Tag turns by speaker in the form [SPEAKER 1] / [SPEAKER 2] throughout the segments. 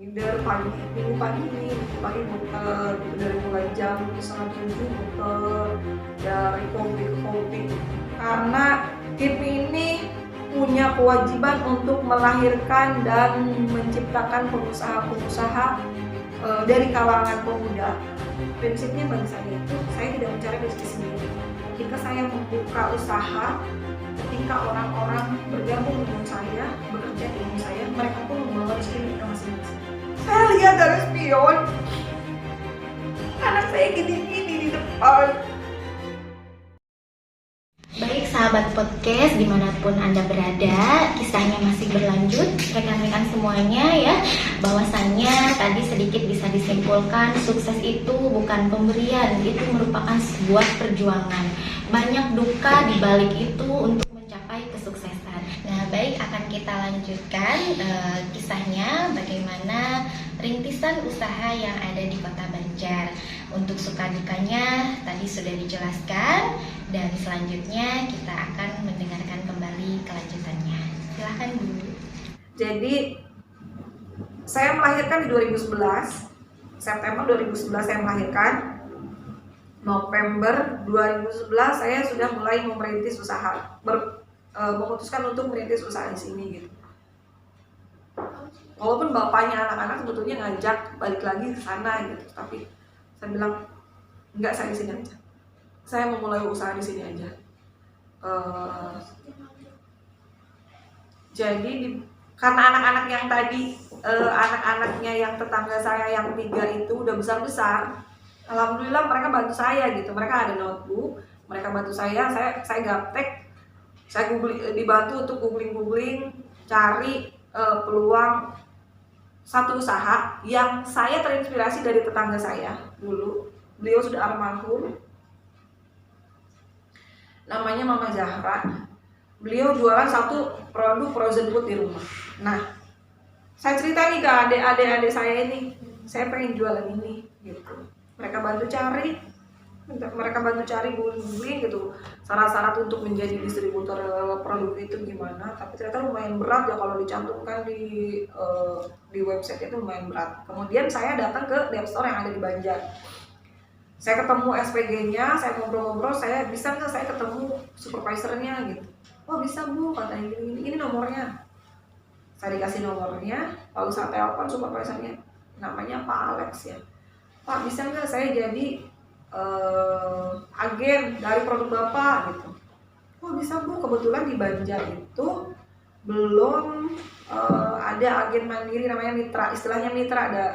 [SPEAKER 1] Ngider pagi, minggu pagi muter dari mulai jam 6:30 muter dari kompi ke kompi, karena tim ini punya kewajiban untuk melahirkan dan menciptakan pengusaha-pengusaha dari kalangan pemuda. Prinsipnya bagi saya itu, saya tidak mencari rezeki sendiri. Ketika saya membuka usaha, ketika orang-orang bergabung dengan saya, bekerja dengan saya, mereka pun membawa rezeki mereka masing-masing. Saya lihat dari spion, anak saya gini-gini di depan.
[SPEAKER 2] Baik sahabat podcast dimanapun Anda berada, kisahnya masih berlanjut rekan-rekan semuanya ya. Bahwasannya tadi sedikit bisa disimpulkan, sukses itu bukan pemberian, itu merupakan sebuah perjuangan. Banyak duka di balik itu untuk mencapai kesuksesan. Nah baik, akan kita lanjutkan kisahnya bagaimana rintisan usaha yang ada di Kota Banjar. Untuk suka dukanya tadi sudah dijelaskan, dan selanjutnya kita akan mendengarkan kembali kelanjutannya. Silahkan Bu.
[SPEAKER 1] Jadi saya melahirkan di 2011, September 2011 saya melahirkan. November 2011 saya sudah mulai merintis usaha, memutuskan untuk merintis usaha di sini gitu. Walaupun bapaknya anak-anak sebetulnya ngajak balik lagi ke sana gitu, tapi saya bilang enggak, saya di sini aja. Saya memulai usaha di sini aja. Jadi karena anak-anak yang tadi, anak-anaknya yang tetangga saya yang 3 itu udah besar-besar, alhamdulillah mereka bantu saya gitu. Mereka ada notebook, mereka bantu saya gaptek, saya dibantu untuk googling cari peluang satu usaha yang saya terinspirasi dari tetangga saya dulu. Beliau sudah almarhum, namanya Mama Zahra. Beliau jualan satu produk frozen food di rumah. Nah, saya cerita nih ke adik-adik saya ini, saya pengen jualan ini gitu. Mereka bantu cari googling gitu, syarat-syarat untuk menjadi distributor produk itu gimana. Tapi ternyata lumayan berat ya kalau dicantumkan di website itu, lumayan berat. Kemudian saya datang ke Dep Store yang ada di Banjar. Saya ketemu SPG-nya, saya ngobrol-ngobrol, saya bisa nggak saya ketemu supervisornya gitu. Oh bisa Bu, katanya ini nomornya. Saya dikasih nomornya, lalu saya telepon supervisornya, namanya Pak Alex ya. Pak bisa nggak saya jadi agen dari produk Bapak gitu. Oh bisa Bu, kebetulan di Banjar itu belum ada agen mandiri namanya mitra, istilahnya mitra, ada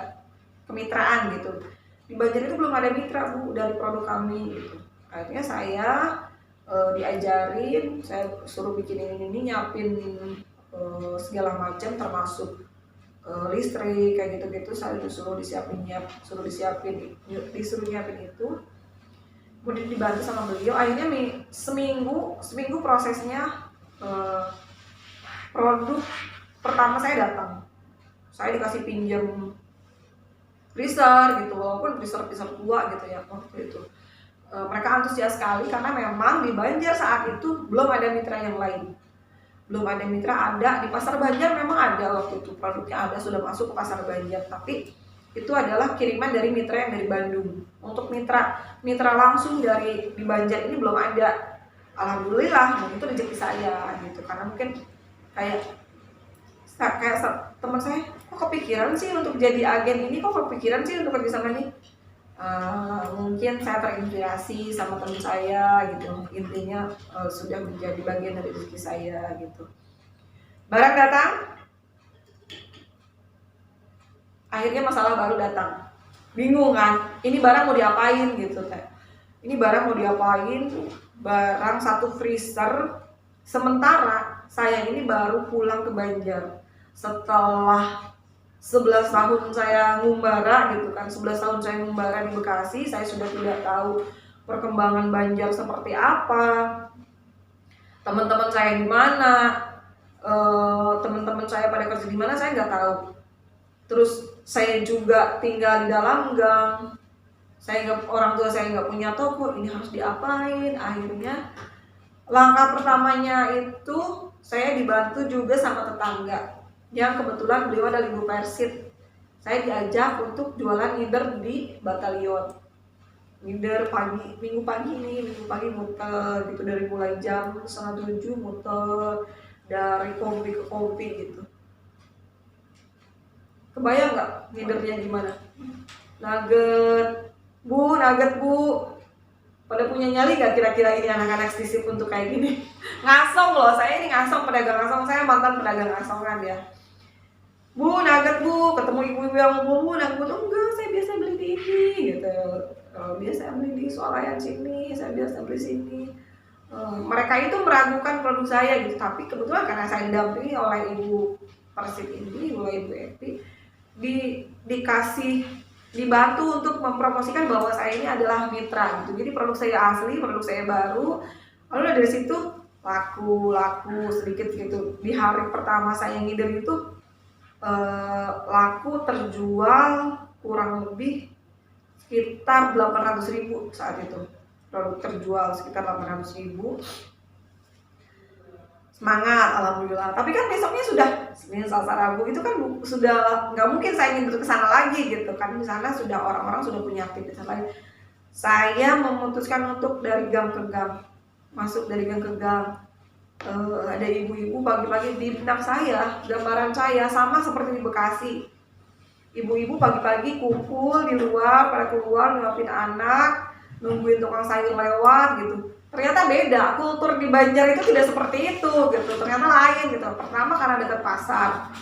[SPEAKER 1] kemitraan gitu. Di Banjar itu belum ada mitra Bu dari produk kami gitu. Akhirnya saya diajarin, saya suruh bikin ini nyiapin segala macam termasuk listrik kayak gitu-gitu. Saya disuruh nyiapin itu, kemudian dibantu sama beliau. Akhirnya seminggu prosesnya, produk pertama saya datang, saya dikasih pinjam freezer gitu, walaupun freezer tua gitu ya waktu itu. Mereka antusias sekali karena memang di Banjar saat itu belum ada mitra yang lain. Belum ada mitra, ada di Pasar Banjar memang ada waktu itu, produknya ada, sudah masuk ke Pasar Banjar, tapi itu adalah kiriman dari mitra yang dari Bandung. Untuk mitra langsung dari di Banjar ini belum ada. Alhamdulillah, itu rezeki saya gitu, karena mungkin kayak teman saya, kok kepikiran sih untuk jadi agen ini, kok kepikiran sih untuk kerja sama ini. Mungkin saya terinspirasi sama teman saya gitu, intinya sudah menjadi bagian dari rezeki saya gitu. Barang datang, akhirnya masalah baru datang, bingung kan, ini barang mau diapain gitu teh. Ini barang mau diapain, barang satu freezer. Sementara saya ini baru pulang ke Banjar setelah 11 tahun saya ngumbara gitu kan, 11 tahun saya ngumbara di Bekasi. Saya sudah tidak tahu perkembangan Banjar seperti apa, teman-teman saya di mana, teman-teman saya pada kerja di mana, saya nggak tahu. Terus saya juga tinggal di dalam gang, orang tua saya nggak punya toko, ini harus diapain. Akhirnya langkah pertamanya itu saya dibantu juga sama tetangga yang kebetulan beliau ada libur Persit. saya diajak untuk jualan ngider di Batalion. Ngider pagi, minggu pagi muter gitu, dari mulai jam 6:30 muter dari kompi ke kompi gitu. Kebayang nggak ngidernya gimana? Nugget bu, pada punya nyali nggak kira-kira ini anak-anak sisip untuk kayak gini? Ngasong loh, saya ini ngasong, pedagang ngasong, saya mantan pedagang ngasongan ya. Bu, nugget bu, ketemu ibu-ibu yang bu, nugget bu, enggak, saya biasa beli di ini gitu. Biasa beli di Swalayan sini, saya biasa beli sini. Mereka itu meragukan produk saya gitu, tapi kebetulan karena saya didampingi oleh ibu Persib ini, oleh ibu Epi, dibantu untuk mempromosikan bahwa saya ini adalah mitra gitu. Jadi produk saya asli, produk saya baru. Lalu dari situ laku sedikit gitu. Di hari pertama saya ngider itu laku terjual kurang lebih sekitar 800.000 saat itu. Produk terjual sekitar 800.000. Semangat, alhamdulillah. Tapi kan besoknya sudah Senin, Selasa, Rabu itu kan sudah nggak mungkin saya ingin ke sana lagi gitu kan. Di sana sudah orang-orang sudah punya aktivitas lain. Saya memutuskan untuk dari gang ke gang, masuk dari gang ke gang. Ada ibu-ibu pagi-pagi di benak saya, gambaran saya sama seperti di Bekasi. Ibu-ibu pagi-pagi kumpul di luar, pada keluar nyuapin anak, nungguin tukang sayur lewat gitu. Ternyata beda, kultur di Banjar itu tidak seperti itu gitu, ternyata lain gitu. Pertama karena dekat pasar,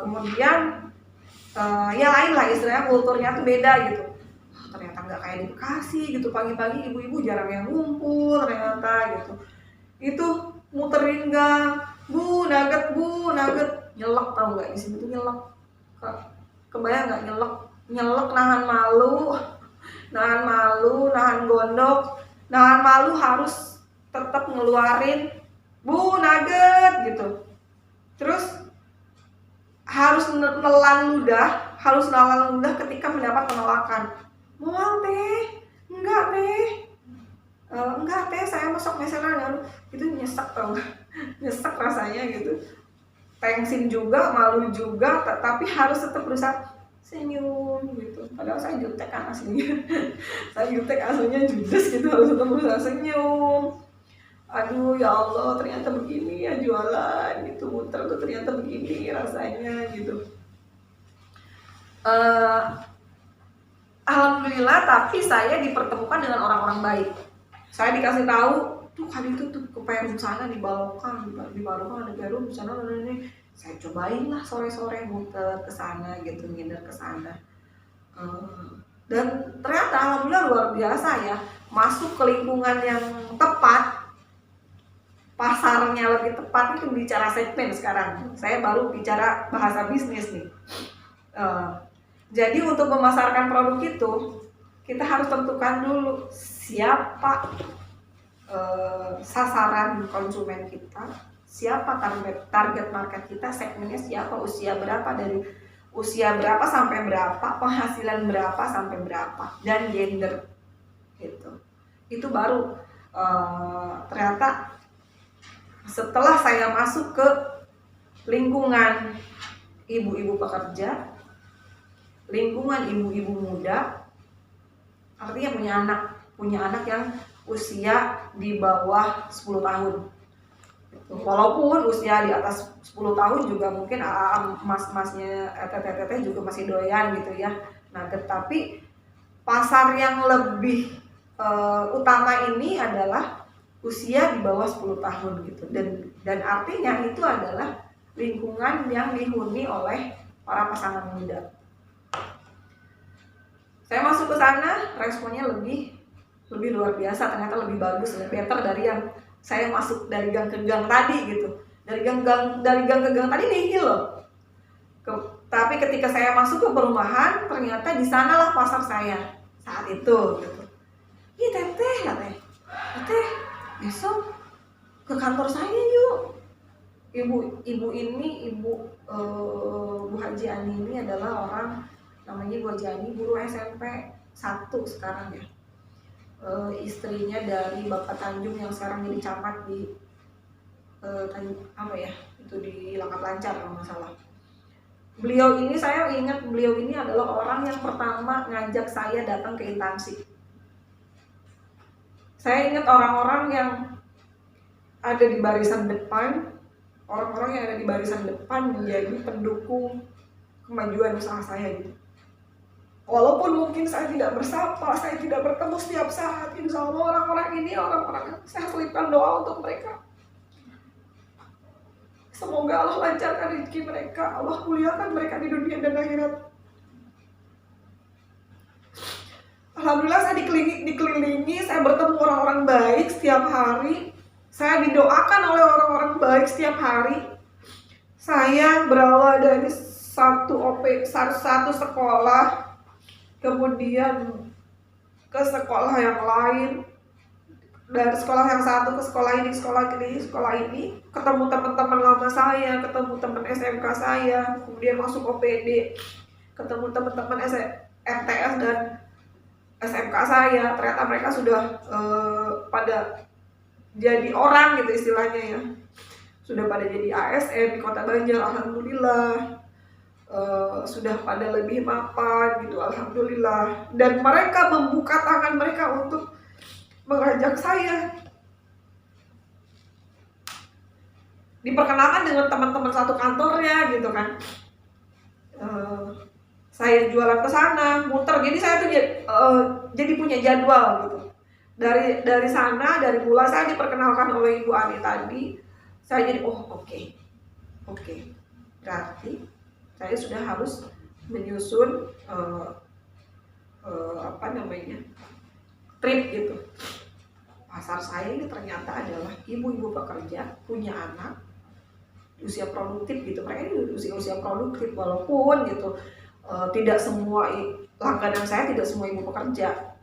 [SPEAKER 1] kemudian ya lain lah istilahnya, kulturnya tuh beda gitu. Ternyata nggak kayak di Bekasi gitu, pagi-pagi ibu-ibu jarang yang ngumpul ternyata gitu. Itu muterin gang, bu nugget, nyelek, tau nggak di sini tuh nyelek, kebayang nggak nyelek, nahan malu, nahan gondok, nahan malu harus tetap ngeluarin bu nugget gitu. Terus harus nelan ludah ketika mendapat penolakan. Mual teh, enggak teh, saya masuk meseran itu nyesek tau gak? Nyesek rasanya gitu, tengsin juga, malu juga, tapi harus tetap berusaha senyum gitu. Padahal saya jutek kan aslinya. Saya jutek aslinya judes gitu, harus tetap berusaha senyum. Aduh ya Allah, ternyata begini ya jualan gitu, muter tuh ternyata begini rasanya gitu. Alhamdulillah, tapi saya dipertemukan dengan orang-orang baik. Saya dikasih tahu tuh kali itu tuh ke Perum sana, di Balokan ada Perum di sana, ini saya cobain lah sore-sore muter ke sana gitu, ngider ke sana. Dan ternyata alhamdulillah luar biasa ya, masuk ke lingkungan yang tepat, pasarnya lebih tepat. Itu bicara segmen sekarang, saya baru bicara bahasa bisnis nih. Jadi untuk memasarkan produk itu kita harus tentukan dulu siapa sasaran konsumen kita, siapa target market kita, segmennya siapa, usia berapa, dari usia berapa sampai berapa, penghasilan berapa sampai berapa, dan gender gitu. Itu baru ternyata setelah saya masuk ke lingkungan ibu-ibu pekerja, lingkungan ibu-ibu muda, artinya punya anak yang usia di bawah 10 tahun. Walaupun usia di atas 10 tahun juga mungkin mas-masnya, teteh-teteh juga masih doyan gitu ya. Nah, tetapi pasar yang lebih utama ini adalah usia di bawah 10 tahun gitu. Dan artinya itu adalah lingkungan yang dihuni oleh para pasangan muda. Saya masuk ke sana, responnya lebih luar biasa, ternyata lebih bagus, lebih better dari yang saya masuk dari gang ke gang tadi gitu. Dari gang ke gang tadi nihil loh. Tapi ketika saya masuk ke perumahan, ternyata di sanalah pasar saya saat itu gitu. Ih teteh, besok ke kantor saya yuk. Ibu ini, Bu Haji Ani ini adalah orang, namanya Bu Haji Ani, guru SMP 1 sekarang ya. Istrinya dari Bapak Tanjung yang sekarang jadi camat di itu di Langkat Lancar kalau nggak salah. Beliau ini, saya ingat beliau ini adalah orang yang pertama ngajak saya datang ke intansi. Saya ingat orang-orang yang ada di barisan depan, orang-orang yang ada di barisan depan menjadi pendukung kemajuan usaha saya gitu. Walaupun mungkin saya tidak bersapa, saya tidak bertemu setiap saat, insya Allah orang-orang ini orang-orang yang saya selipkan doa untuk mereka. Semoga Allah lancarkan rezeki mereka, Allah muliakan mereka di dunia dan akhirat. Alhamdulillah saya dikelilingi, saya bertemu orang-orang baik setiap hari. Saya didoakan oleh orang-orang baik setiap hari. Saya berawal dari satu sekolah, kemudian ke sekolah yang lain, dari sekolah yang satu ke sekolah ini, ketemu teman-teman lama saya, ketemu teman SMK saya, kemudian masuk OPD, ketemu teman-teman MTS dan SMK saya. Ternyata mereka sudah pada jadi orang gitu istilahnya ya, sudah pada jadi ASN di Kota Banjar, alhamdulillah. Sudah pada lebih mapan gitu, alhamdulillah. Dan mereka membuka tangan mereka untuk mengajak saya, diperkenalkan dengan teman-teman satu kantornya gitu kan. Saya jualan ke sana, muter. Jadi saya tuh jadi punya jadwal gitu. Dari sana, dari mulai saya diperkenalkan oleh Ibu Ani tadi, saya jadi oke. Berarti saya sudah harus menyusun trip gitu. Pasar saya ini ternyata adalah ibu-ibu pekerja, punya anak, usia produktif gitu. Mereka ini usia produktif, walaupun gitu tidak semua langganan saya, tidak semua ibu pekerja.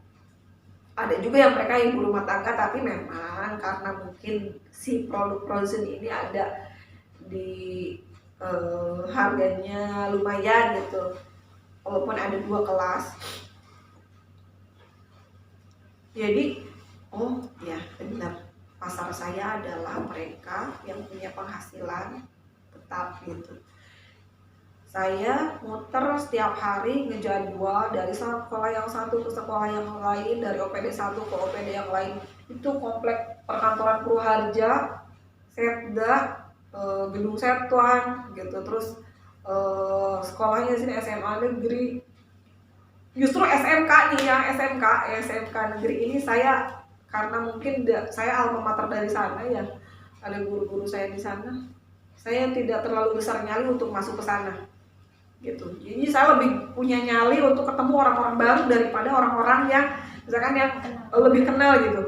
[SPEAKER 1] Ada juga yang mereka ibu rumah tangga, tapi memang karena mungkin si produk frozen ini ada di harganya lumayan gitu, walaupun ada 2 kelas. Jadi ya benar, pasar saya adalah mereka yang punya penghasilan tetap gitu. Saya muter setiap hari ngejadwal dari sekolah yang satu ke sekolah yang lain, dari OPD 1 ke OPD yang lain. Itu komplek perkantoran Purharja, Setda, Gedung Setuan gitu. Terus sekolahnya sini SMA negeri. Justru SMK nih ya, SMK negeri ini saya, karena mungkin saya alma mater dari sana ya, ada guru-guru saya di sana, saya tidak terlalu besar nyali untuk masuk ke sana gitu. Jadi saya lebih punya nyali untuk ketemu orang-orang baru daripada orang-orang yang misalkan yang lebih kenal gitu.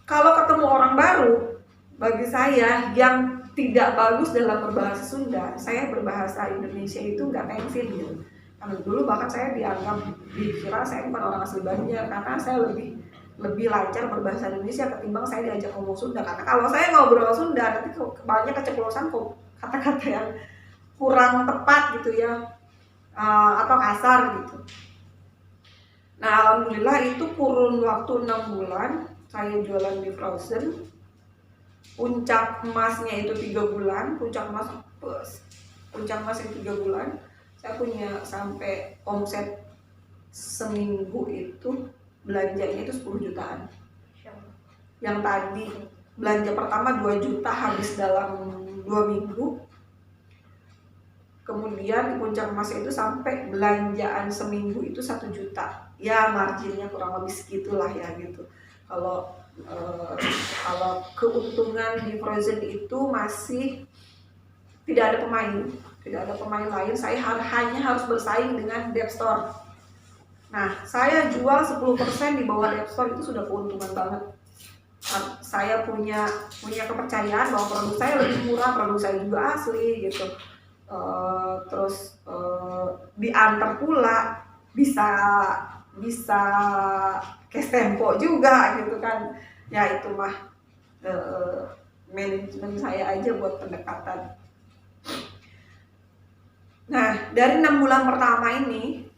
[SPEAKER 1] Kalau ketemu orang baru, bagi saya yang tidak bagus dalam berbahasa Sunda, saya berbahasa Indonesia itu nggak tensin gitu. Karena dulu bahkan saya dikira saya bukan orang asli Banjar, karena saya lebih lancar berbahasa Indonesia ketimbang saya diajak ngomong Sunda. Karena kalau saya ngobrol Sunda nanti banyak keceplosan kata-kata yang kurang tepat gitu ya, atau kasar gitu. Nah alhamdulillah itu kurun waktu 6 bulan saya jualan di frozen. Puncak emasnya itu 3 bulan, puncak emas itu 3 bulan. Saya punya sampai omset seminggu itu belanjanya itu 10 jutaan. Yang tadi belanja pertama 2 juta habis dalam 2 minggu. Kemudian di puncak emas itu sampai belanjaan seminggu itu 1 juta. Ya marginnya kurang lebih segitulah ya gitu. Kalau keuntungan di frozen itu masih tidak ada pemain lain. Saya hanya harus bersaing dengan Depstore. Nah, saya jual 10% di bawah Depstore itu sudah keuntungan banget. Saya punya kepercayaan bahwa produk saya lebih murah, produk saya juga asli gitu. Terus diantar pula bisa cash tempo juga gitu kan. Ya itu mah manajemen saya aja buat pendekatan. Nah dari 6 bulan pertama ini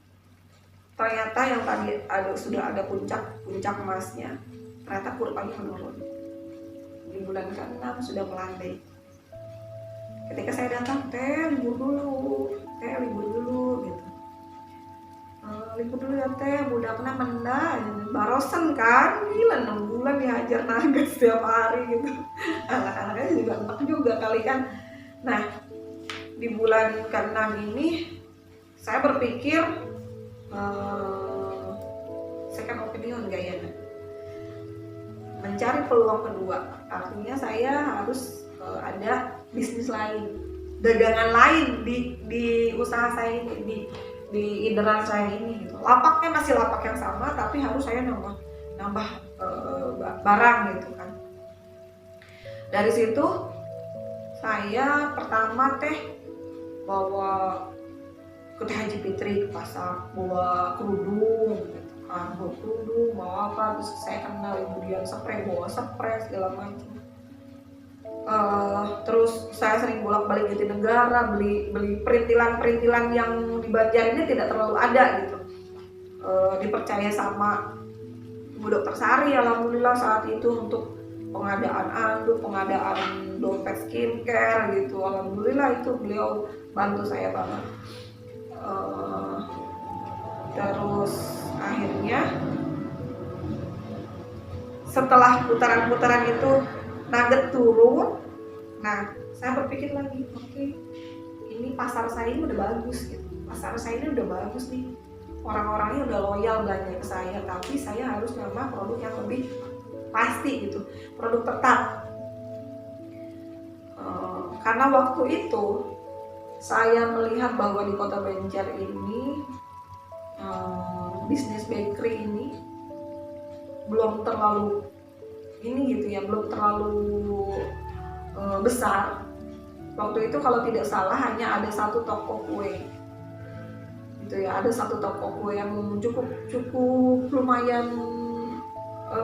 [SPEAKER 1] ternyata yang tadi sudah ada puncak emasnya, ternyata kurvanya menurun. Di bulan ke-6 sudah melandai. Ketika saya datang, teh libur dulu gitu. Libur dulu ya teh, budaknya menda, barosen kan, gila 6 bulan dihajar naga setiap hari gitu. Anak-anaknya juga enak juga kali kan. Nah, di bulan ke-6 ini saya berpikir second opinion gayanya, mencari peluang kedua. Artinya saya harus ada bisnis lain, dagangan lain di usaha saya ini, di inderan saya ini gitu. Lapaknya masih lapak yang sama, tapi harus saya nambah barang gitu kan. Dari situ saya pertama bawa ke Haji Fitri ke pasar, bawa kerudung gitu kan, bawa kerudung, bawa apa, terus saya kenal kemudian bawa spray segala macam. Terus saya sering bolak-balik Jatinegara, beli perintilan yang di Banjar ini tidak terlalu ada gitu. Dipercaya sama Bu Dokter Sari, alhamdulillah saat itu untuk pengadaan anduk, pengadaan dompet skincare gitu. Alhamdulillah itu beliau bantu saya banget. Terus akhirnya setelah putaran-putaran itu nugget turun, nah saya berpikir lagi, oke, ini pasar saya ini udah bagus gitu, pasar saya ini udah bagus nih, orang-orangnya udah loyal belanja ke saya, tapi saya harus nambah produk yang lebih pasti gitu, produk tetap. Karena waktu itu saya melihat bahwa di Kota Banjar ini bisnis bakery ini belum terlalu ini gitu ya, belum terlalu besar. Waktu itu kalau tidak salah hanya ada satu toko kue gitu ya, ada satu toko kue yang cukup lumayan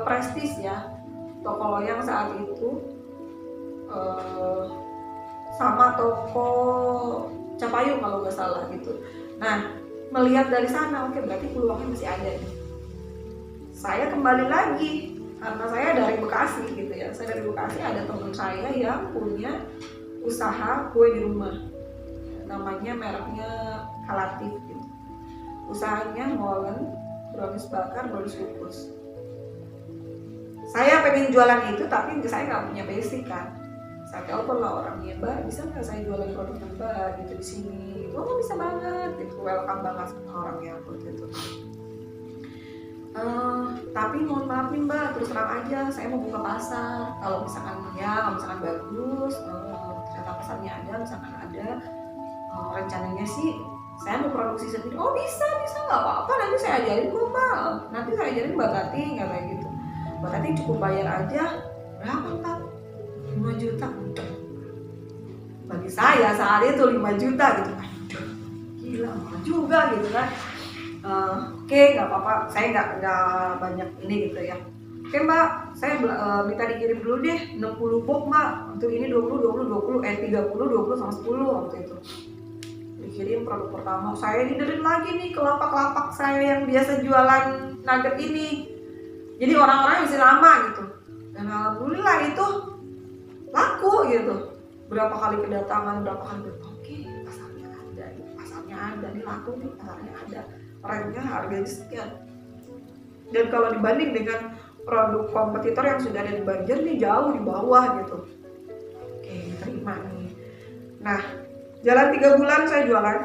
[SPEAKER 1] prestis ya, toko loyang saat itu, sama toko Capayung kalau nggak salah gitu. Nah, melihat dari sana, oke, berarti peluangnya masih ada nih. Saya kembali lagi karena saya dari Bekasi gitu ya, saya dari Bekasi, ada teman saya yang punya usaha kue di rumah, namanya mereknya Kalatif gitu. Usahanya molen, brownies bakar, brownies kukus. Saya pengen jualan itu, tapi saya nggak punya basic kan. Saya telepon lah orangnya, Mbak, bisa nggak saya jualan produk Mbak gitu di sini? Oh, bisa banget gitu, welcome banget sama orangnya gitu. Tapi mohon maaf nih Mbak, terus terang aja saya mau buka pasar. Kalau misalkan bagus, ternyata pasarnya ada, misalkan ada, rencananya sih saya mau produksi sendiri. Oh bisa nggak apa-apa, nanti saya ajarin kok Mbak. Nanti saya ajarin Mbak Tati, nggak kayak gitu. Mbak Tati cukup bayar aja berapa Mbak? 5 juta. Bagi saya saat itu 5 juta gitu. Aduh, gila mahal juga gitu kan. Oke, nggak apa-apa, saya nggak banyak ini gitu ya. Oke Mbak, saya minta dikirim dulu deh 60 box Mbak, untuk ini 30 sama 10 waktu itu. Dikirim produk pertama, saya diderin lagi nih ke lapak-lapak saya yang biasa jualan nugget ini. Jadi orang-orang masih lama gitu. Dan alhamdulillah itu laku gitu. Berapa kali kedatangan, oke, pasarnya ada nih, laku nih, pasarnya ada. Rentnya harganya sekian, dan kalau dibanding dengan produk kompetitor yang sudah ada di Banjar nih jauh di bawah gitu. Oke, terima nih. Nah, jalan 3 bulan saya jualan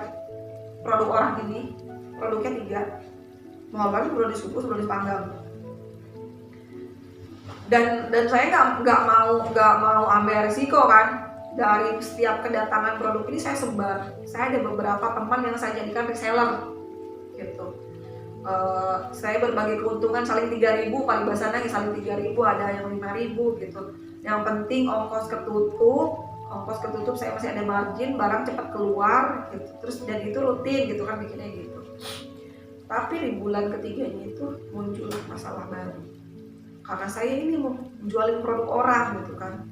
[SPEAKER 1] produk orang ini, produknya 3, molen, brownies kukus, brownies panggang. Dan saya nggak mau ambil risiko kan. Dari setiap kedatangan produk ini saya sebar. Saya ada beberapa teman yang saya jadikan reseller gitu. Saya berbagi keuntungan, saling 3.000, paling basahnya saling 3.000, ada yang 5.000 gitu. Yang penting ongkos ketutup saya masih ada margin, barang cepat keluar gitu. Terus dan itu rutin gitu kan bikinnya gitu. Tapi di bulan ketiganya itu muncul masalah baru. Karena saya ini mau jualin produk orang gitu kan.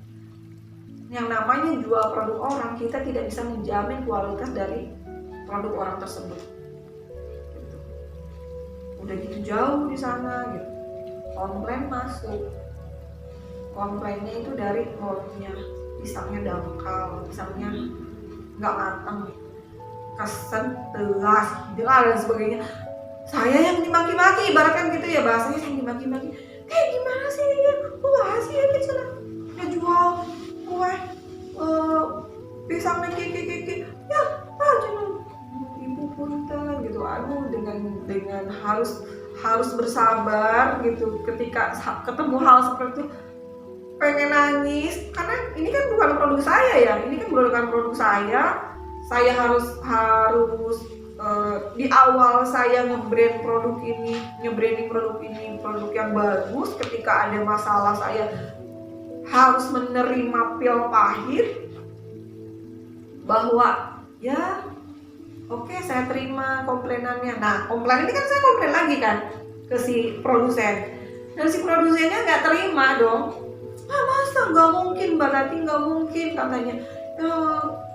[SPEAKER 1] Yang namanya jual produk orang, kita tidak bisa menjamin kualitas dari produk orang tersebut. Udah gitu jauh di sana gitu, komplain masuk, komplainnya itu dari mallnya, pisangnya dangkal, pisangnya nggak matang, keset, tegas, dan sebagainya. Saya yang dimaki-maki, ibaratkan gitu ya, bahasanya saya yang dimaki-maki. Kayak gimana sih ya, kok hasil di sana ngejual kue pisangnya kiki ya, cuman ibu punten gitu. Aduh, dengan harus bersabar gitu ketika ketemu hal seperti itu, pengen nangis karena ini kan bukan produk saya ya, ini kan bukan produk saya harus di awal saya nge-branding produk ini produk yang bagus. Ketika ada masalah saya harus menerima pil pahit bahwa ya oke, saya terima komplainannya. Nah, komplain ini kan saya komplain lagi kan ke si produsen, dan si produsennya nggak terima dong. Masa nggak mungkin Mbak Tati, nggak mungkin katanya,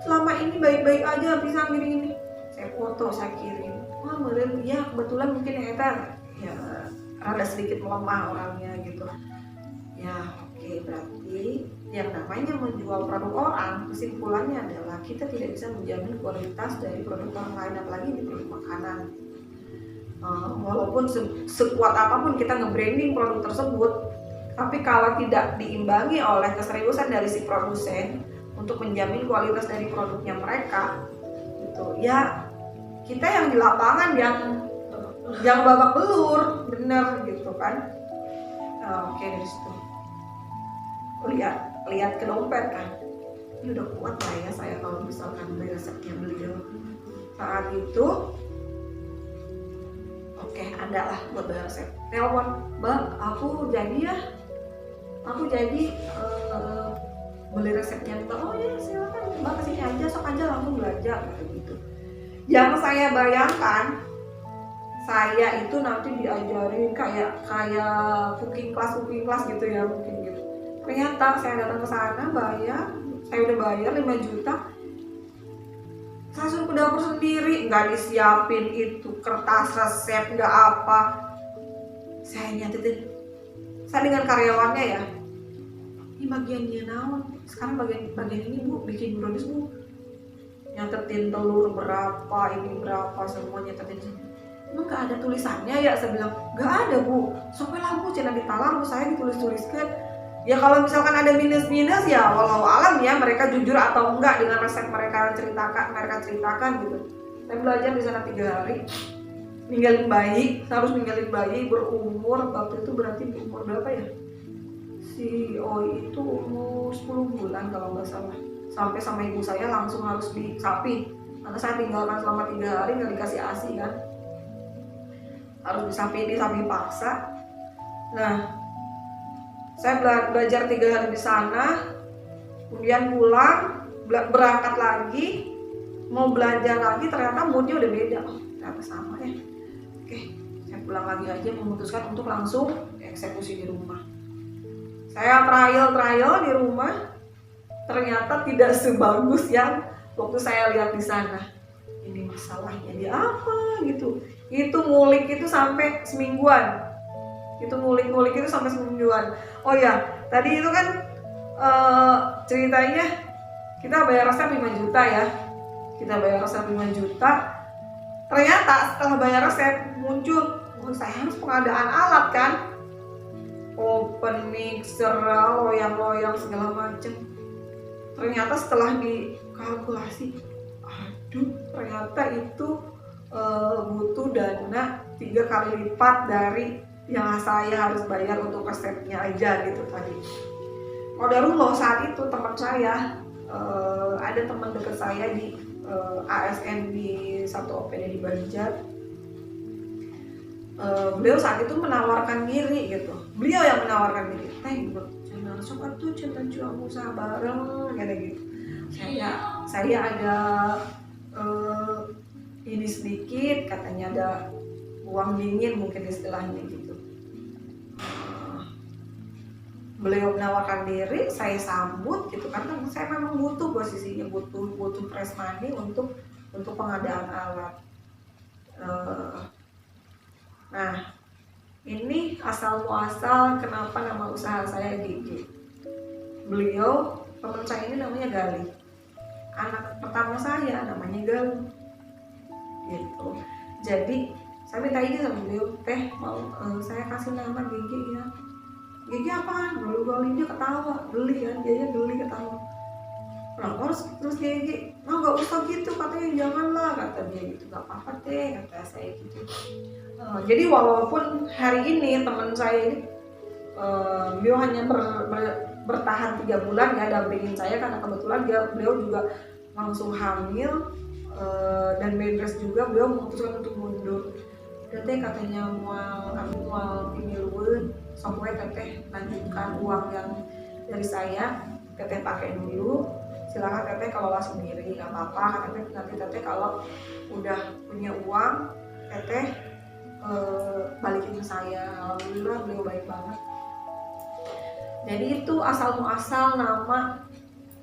[SPEAKER 1] selama ini baik-baik aja pisang gini-gini. Saya foto, saya kirim. Wah, meren, ya kebetulan mungkin ya rada sedikit melemah orangnya gitu. Ya oke, berarti yang namanya menjual produk orang, kesimpulannya adalah kita tidak bisa menjamin kualitas dari produk orang lain, apalagi di produk makanan. Walaupun sekuat apapun kita nge-branding produk tersebut, tapi kalau tidak diimbangi oleh keseriusan dari si produsen untuk menjamin kualitas dari produknya mereka, gitu ya, kita yang di lapangan yang babak belur, bener gitu kan. Oke, dari situ lihat ke dompet kan, ini udah kuat lah ya saya kalau misalkan beli resepnya beliau saat itu. Oke, ada lah buat bayar resep. Telepon, Mbak, aku jadi beli resepnya Mbak. Oh ya silakan Mbak, kesini aja, sok aja langsung belajar gitu. Yang saya bayangkan, saya itu nanti diajarin kayak cooking class gitu ya, mungkin gitu. Ternyata saya datang ke sana saya udah bayar 5 juta. Saya suruh ke dapur sendiri, nggak disiapin itu kertas resep, nggak apa. Saya nyatetin, saya dengan karyawannya ya, ini bagian dia naon, sekarang bagian ini Bu, bikin brownies Bu, nyatetin telur berapa, ini berapa, semua nyatetin. Emang nggak ada tulisannya ya? Saya bilang nggak ada Bu, soalnya Bu cina ditalar Bu, saya ditulis-tuliskan. Ya kalau misalkan ada minus-minus ya walau alam ya, mereka jujur atau enggak dengan resep mereka ceritakan gitu. Saya belajar di sana 3 hari, ninggalin bayi, saya harus ninggalin bayi berumur waktu itu berarti umur berapa ya? Si Oi itu umur 10 bulan kalau nggak salah. Sampai sama ibu saya langsung harus disapi, karena saya tinggalkan selama 3 hari nggak dikasih ASI kan, harus disapi paksa. Nah, saya belajar 3 hari di sana, kemudian pulang, berangkat lagi, mau belajar lagi, ternyata moodnya udah beda. Ternyata sama ya. Oke, saya pulang lagi aja, memutuskan untuk langsung eksekusi di rumah. Saya trial di rumah, ternyata tidak sebagus yang waktu saya lihat di sana. Ini masalahnya di apa gitu. Itu ngulik itu sampai semingguan. Ngulik itu sampai semingguan. Oh ya, tadi itu kan ceritanya kita bayar resep 5 juta ya. Kita bayar resep 5 juta. Ternyata setelah bayar resep muncul, saya harus pengadaan alat kan. Open mixer, loyang segala macem. Ternyata setelah dikalkulasi, ternyata itu butuh dana 3 kali lipat dari yang saya harus bayar untuk resepnya aja gitu tadi. Qadarullah saat itu teman saya, ada teman dekat saya di ASN di satu OPD di Banjar. Beliau saat itu menawarkan diri gitu. Beliau yang menawarkan diri. Jangan sobat tuh cinta jual usaha bareng kayak gitu. Saya ada ini sedikit, katanya ada uang dingin mungkin istilahnya gitu. Beliau menawarkan diri, saya sambut gitu karena saya memang butuh posisinya, butuh press money untuk pengadaan alat. Nah, ini asal muasal kenapa nama usaha saya Gigi. Beliau teman saya ini namanya Gali, anak pertama saya namanya Galuh gitu. Jadi saya minta izin sama beliau, teh mau saya kasih nama Gigi ya. Gigi apaan? Galuh dia ketawa, geli kan, dia geli ketawa. Nah, terus Gigi, nggak usah gitu katanya, janganlah kata dia gitu, nggak apa-apa deh kata saya gitu. Jadi walaupun hari ini teman saya ini beliau hanya bertahan 3 bulan ya dampingin saya, karena kebetulan beliau juga langsung hamil dan beres juga, beliau memutuskan untuk mundur. Teteh katanya mual pemiluan, sampai teteh lanjutkan uang yang dari saya, teteh pakai dulu, silakan teteh kelola sendiri, nggak apa-apa. Nanti teteh kalau udah punya uang, teteh balikin ke saya. Alhamdulillah beliau baik banget. Jadi itu asal muasal nama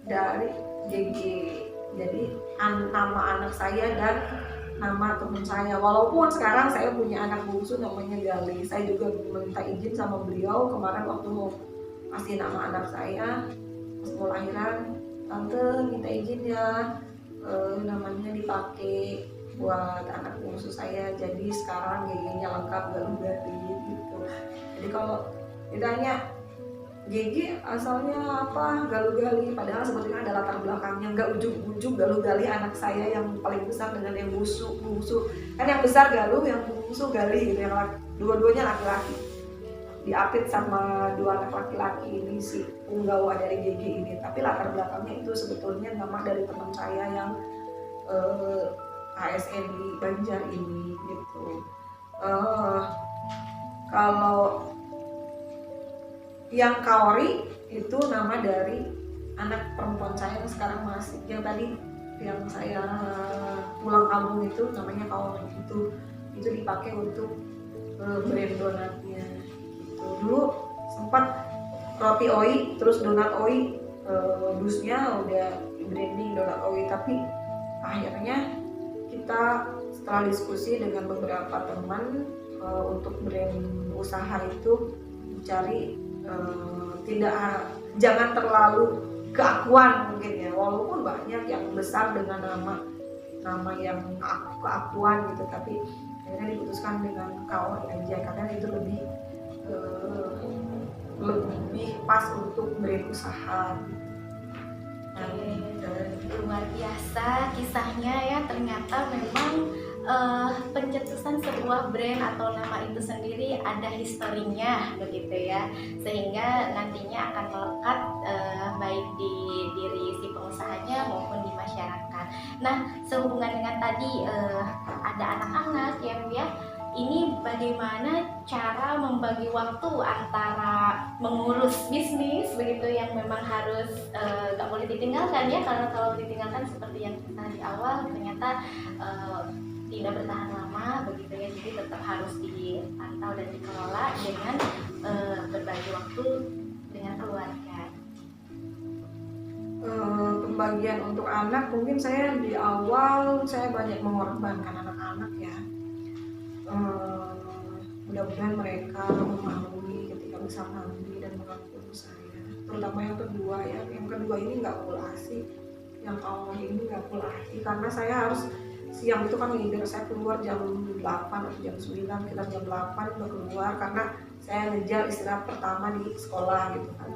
[SPEAKER 1] dari GG. Jadi nama anak saya dan nama teman saya. Walaupun sekarang saya punya anak bungsu namanya Gali, saya juga minta izin sama beliau kemarin waktu mau kasih nama anak saya pas mau lahiran, tante minta izin ya namanya dipakai buat anak bungsu saya. Jadi sekarang GG-nya lengkap Galuh Gali gitu. Jadi kalau ditanya GG asalnya apa, Galuh Gali, padahal sebetulnya ada latar belakangnya, nggak ujug-ujug Galuh Gali anak saya yang paling besar dengan yang bungsu kan, yang besar Galuh, yang bungsu Gali gitu, yang dua-duanya laki-laki, diapit sama 2 anak laki-laki ini si punggawa dari GG ini. Tapi latar belakangnya itu sebetulnya nama dari teman saya yang ASN di Banjar ini gitu. Kalau yang Kaori itu nama dari anak perempuan saya yang sekarang masih, yang tadi yang saya pulang kampung itu namanya Kaori, itu dipakai untuk brand donatnya gitu. Dulu sempat roti oi terus donat oi, dusnya udah branding donat oi, tapi akhirnya kita setelah diskusi dengan beberapa teman untuk brand usaha itu mencari jangan terlalu keakuan mungkin ya, walaupun banyak yang besar dengan nama yang keakuan gitu, tapi akhirnya diputuskan dengan Kaori aja karena itu lebih pas untuk brand usaha.
[SPEAKER 2] Luar biasa kisahnya ya, ternyata memang pencetusan sebuah brand atau nama itu sendiri ada historinya begitu ya, sehingga nantinya akan melekat baik di diri si pengusahanya maupun di masyarakat. Nah, sehubungan dengan tadi ada anak-anak ya Bu ya, ini bagaimana cara membagi waktu antara mengurus bisnis begitu yang memang harus gak boleh ditinggalkan ya, karena kalau ditinggalkan seperti yang kita di awal ternyata tidak bertahan lama begitu ya, jadi tetap harus dipantau dan dikelola dengan berbagi waktu dengan keluarga.
[SPEAKER 1] Pembagian untuk anak, mungkin saya di awal saya banyak mengorbankan anak-anak ya. Mudah-mudahan mereka memahami ketika bisa mandi dan mengampuni saya, terutama yang kedua ya. Yang kedua ini nggak pulasi, yang awal ini nggak pulasi, karena saya harus siang itu kan leader, saya keluar jam 8 atau jam 9, kita jam 8 udah keluar karena saya ngejar istirahat pertama di sekolah gitu kan.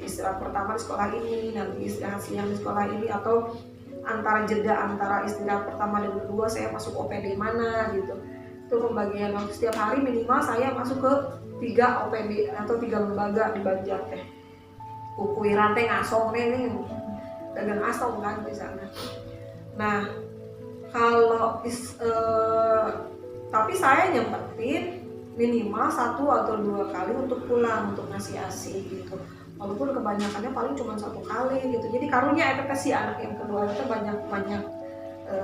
[SPEAKER 1] Istirahat pertama di sekolah ini, nanti istirahat siang di sekolah ini, atau antara jeda antara istirahat pertama dan kedua saya masuk OPD mana gitu. Itu pembagian waktu setiap hari minimal saya masuk ke 3 OPD atau 3 lembaga di Banjar teh. Kukuiran teh ngasong nih dagang asong kan di sana. Nah, kalau tapi saya nyempetin minimal 1 atau 2 kali untuk pulang untuk ngasih ASI gitu. Walaupun kebanyakannya paling cuma 1 kali gitu. Jadi karunya efek si anak yang kedua itu banyak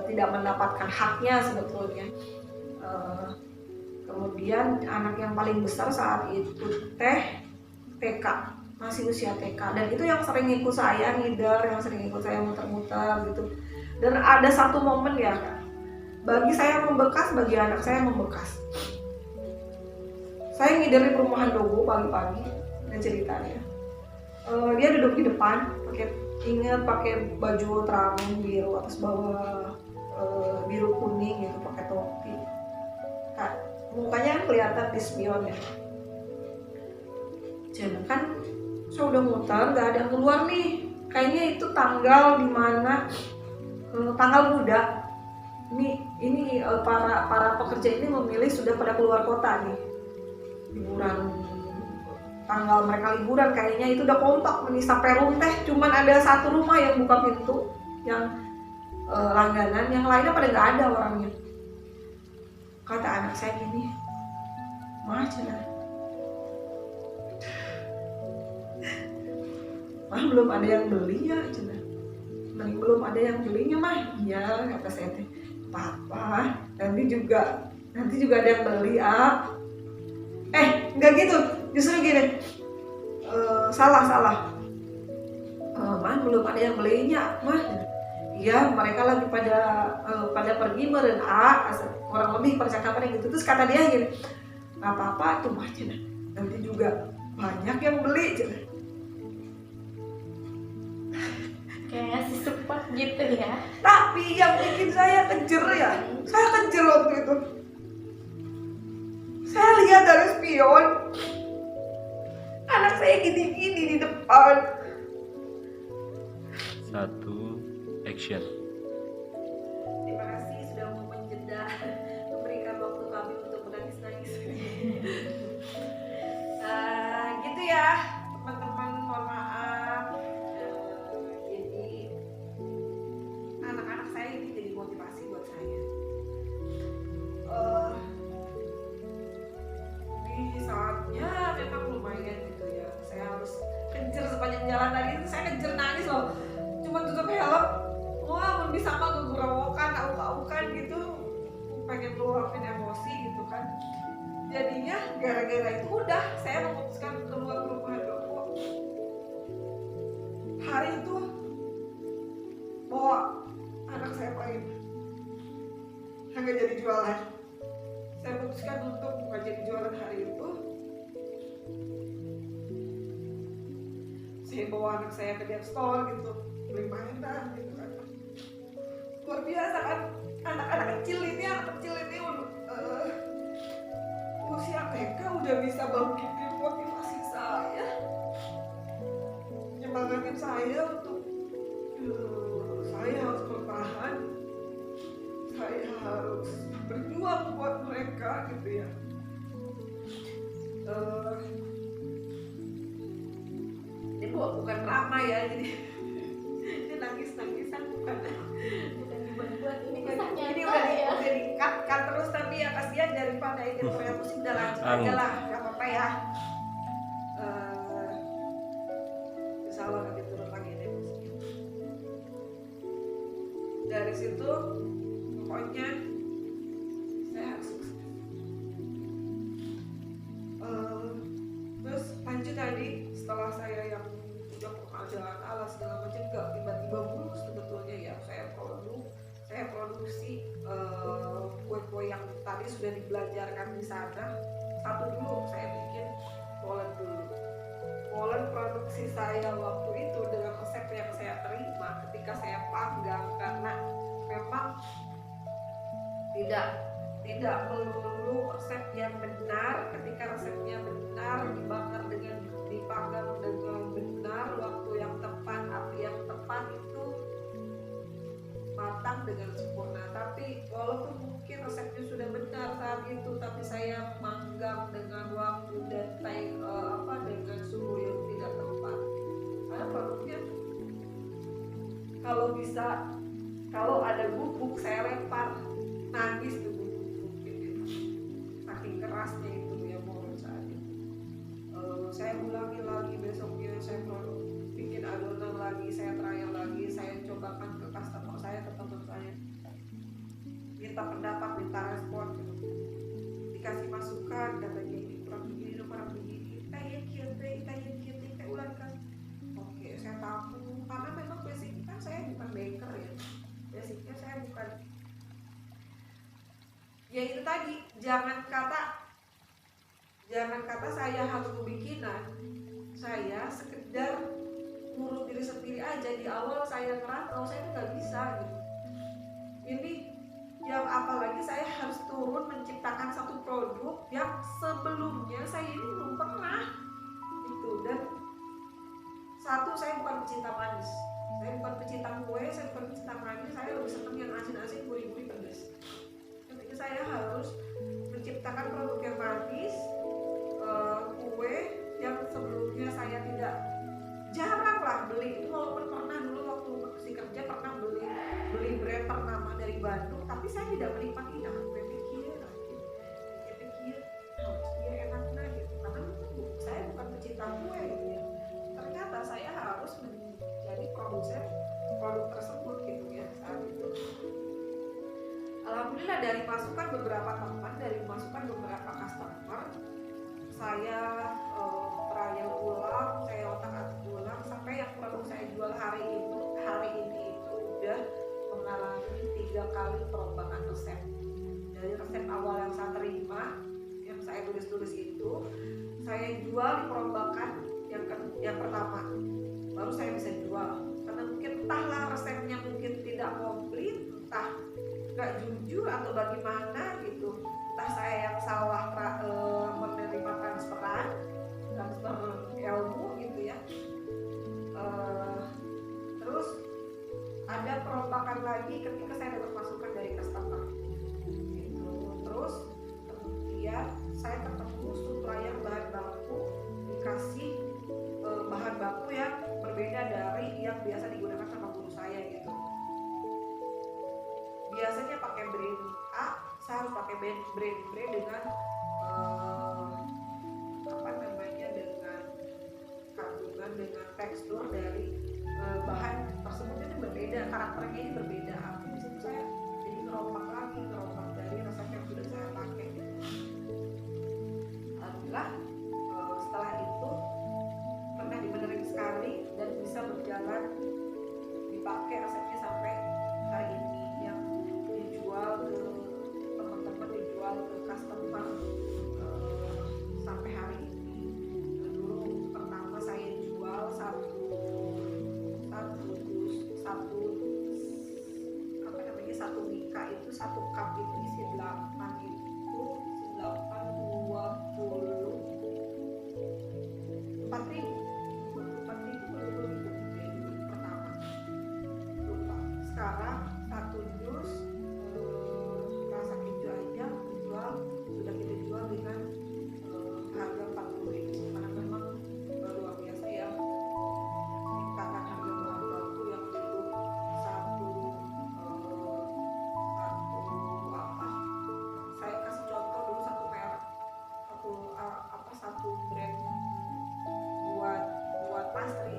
[SPEAKER 1] tidak mendapatkan haknya sebetulnya. Kemudian anak yang paling besar saat itu TK, masih usia TK, dan itu yang sering ikut saya ngider, yang sering ikut saya muter-muter gitu. Dan ada satu momen ya, bagi saya membekas, bagi anak saya membekas. Saya ngider di perumahan Dogo pagi-pagi, ada ceritanya. Dia duduk di depan, pakai baju Ultraman biru atas bawah biru kuning gitu, pakai topi. Mukanya kan kelihatan di spion ya. Jadi kan saya udah muter, nggak ada yang keluar nih. Kayaknya itu tanggal dimana tanggal muda. Ini para pekerja ini memilih sudah pada keluar kota nih. Liburan, tanggal mereka liburan kayaknya itu udah kompak nih sampai runteh. Cuman ada satu rumah yang buka pintu, yang langganan, yang lainnya pada nggak ada orangnya. Kata anak saya gini, "Mah, cina, mah belum ada yang beli ya, cina. Belum ada yang belinya mah." "Iya," kata saya teh. "Papa, nanti juga ada yang beli ah." Nggak gitu, justru gini. Salah. "Mah belum ada yang belinya, mah." "Iya, mereka lagi pada pergi meren ah," kurang lebih percakapannya gitu. Terus kata dia gini, "Nggak apa-apa tuh mah, cina, nanti juga banyak yang beli, cina."
[SPEAKER 2] Kayak ngasih support gitu ya.
[SPEAKER 1] Tapi yang bikin saya kejer ya, saya kejer waktu itu. Saya lihat dari spion, anak saya gini-gini di depan.
[SPEAKER 3] 1 action.
[SPEAKER 1] Terima kasih sudah mau menjeda, memberikan waktu kami untuk menangis-nangis. Gitu ya teman-teman, mohon maaf. Jadi anak-anak saya ini jadi motivasi buat saya. Di saatnya memang lumayan gitu ya, saya harus kejar sepanjang jalan. Tadi itu saya kejar nangis loh, cuma tutup helm, wah bisa mah gegurowokan, auk-aukan gitu, pengen keluarin emosi gitu kan. Jadinya gara-gara itu udah saya memutuskan keluar rumah dulu. Hari itu bawa anak saya main, nggak jadi jualan. Saya putuskan untuk bukan jadi jualan hari itu. Saya bawa anak saya ke Dev Store gitu, beli mainan gitu kan. Luar biasa kan, anak kecil ini usia TK udah bisa bangkitin motivasi saya, nyemangatin saya untuk saya harus bertahan, saya harus berjuang buat mereka gitu ya. Ini bukan drama ya, jadi ini nangis-nangisan bukan
[SPEAKER 2] dibuat ini
[SPEAKER 1] ini
[SPEAKER 2] kisah nyata
[SPEAKER 1] udah
[SPEAKER 2] ya.
[SPEAKER 1] di-cut terus, tapi ya kasihan daripada editorial musik, udah lanjut aja lah, nggak apa-apa ya. Insya Allah nanti turun lagi deh musiknya. Dari situ pokoknya saya harus sukses. Terus lanjut tadi, setelah saya yang udah penghasilan ala segala macam, gak tiba-tiba mulus sebetulnya ya. Saya produksi kue-kue yang tadi sudah dibelajarkan di sana. Satu dulu saya bikin molen dulu. Molen produksi saya waktu itu dengan resep yang saya terima ketika saya panggang, karena memang tidak melulu resep yang benar. Ketika resepnya benar, dipanggang dengan benar, waktu yang tepat, api yang tepat, itu matang dengan sempurna. Tapi walaupun mungkin resepnya sudah benar saat itu, tapi saya manggang dengan waktu dan dengan suhu yang tidak tepat, karena produknya kalau ada bubuk saya lempar, nangis tuh bubuk gitu. Saking kerasnya itu ya molen saat itu. Saya ulangi lagi, besoknya saya bikin adonan lagi, saya trial lagi, saya cobakan ke customer saya, ke teman saya, minta pendapat, minta respon gitu. Dikasih masukan, katanya ini kurang begini, kurang begini, kayak ulang kan. Oke, saya tahu, karena memang basicnya kan saya bukan baker ya, basicnya saya bukan. Ya itu tadi, jangan kata saya harus bikinan, saya sekedar ngurus diri sendiri aja. Di awal saya ngerantau saya tuh nggak bisa gitu. Ini yang apalagi saya harus turun menciptakan satu produk yang sebelumnya saya ini belum pernah gitu. Dan satu, saya bukan pecinta manis, saya bukan pecinta kue, saya bukan pecinta manis, saya lebih senang yang asin-asin, gurih-gurih, pedas. Ketika saya harus menciptakan produk yang manis, kue yang sebelumnya saya tidak, jarang lah beli itu, walaupun pernah dulu waktu masih kerja pernah beli brand ternama dari Bandung, tapi saya tidak menikmati. Saya pikir dia enaknya gitu, karena saya bukan pecinta kue gitu ya. Ternyata saya harus menjadi produsen produk tersebut gitu ya saat itu. Alhamdulillah dari masukan beberapa teman, dari masukan beberapa customer, saya trial ulang, saya otak-atik ulang sampai yang produk saya jual hari ini itu udah mengalami 3 kali perombakan resep. Dari resep awal yang saya terima, yang saya tulis itu, saya jual di perombakan yang pertama, baru saya bisa jual. Karena mungkin entahlah resepnya mungkin tidak komplit, entah nggak jujur atau bagaimana gitu, entah saya yang salah menerima transfer ilmu gitu ya. Terus ada perombakan lagi ketika saya dapat masukan dari customer gitu. Terus kemudian saya ketemu supplier bahan baku, dikasih bahan baku yang berbeda dari yang biasa digunakan sama guru saya gitu. Biasanya pakai brand A, saya harus pakai brand B dengan dengan kandungan, dengan tekstur dari bahan tersebut itu berbeda, karakternya ini berbeda. Di situ saya jadi ngerompak dari resep yang sudah saya pakai. Alhamdulillah setelah itu pernah dibenerin sekali dan bisa berjalan, dipakai resepnya sampai hari ini, yang dijual ke teman-teman, dijual ke customer sampai hari ini. Dulu pertama saya jual satu mika itu, satu cup itu isi 8 itu 4.000 pertama, lupa. Sekarang satu jus rasa keju aja sudah kita jual dengan harga 40.000, karena memang luar biasa ya meningkatkan harga bahan baku yang dulu saya kasih contoh dulu satu merek, satu brand buat pastry.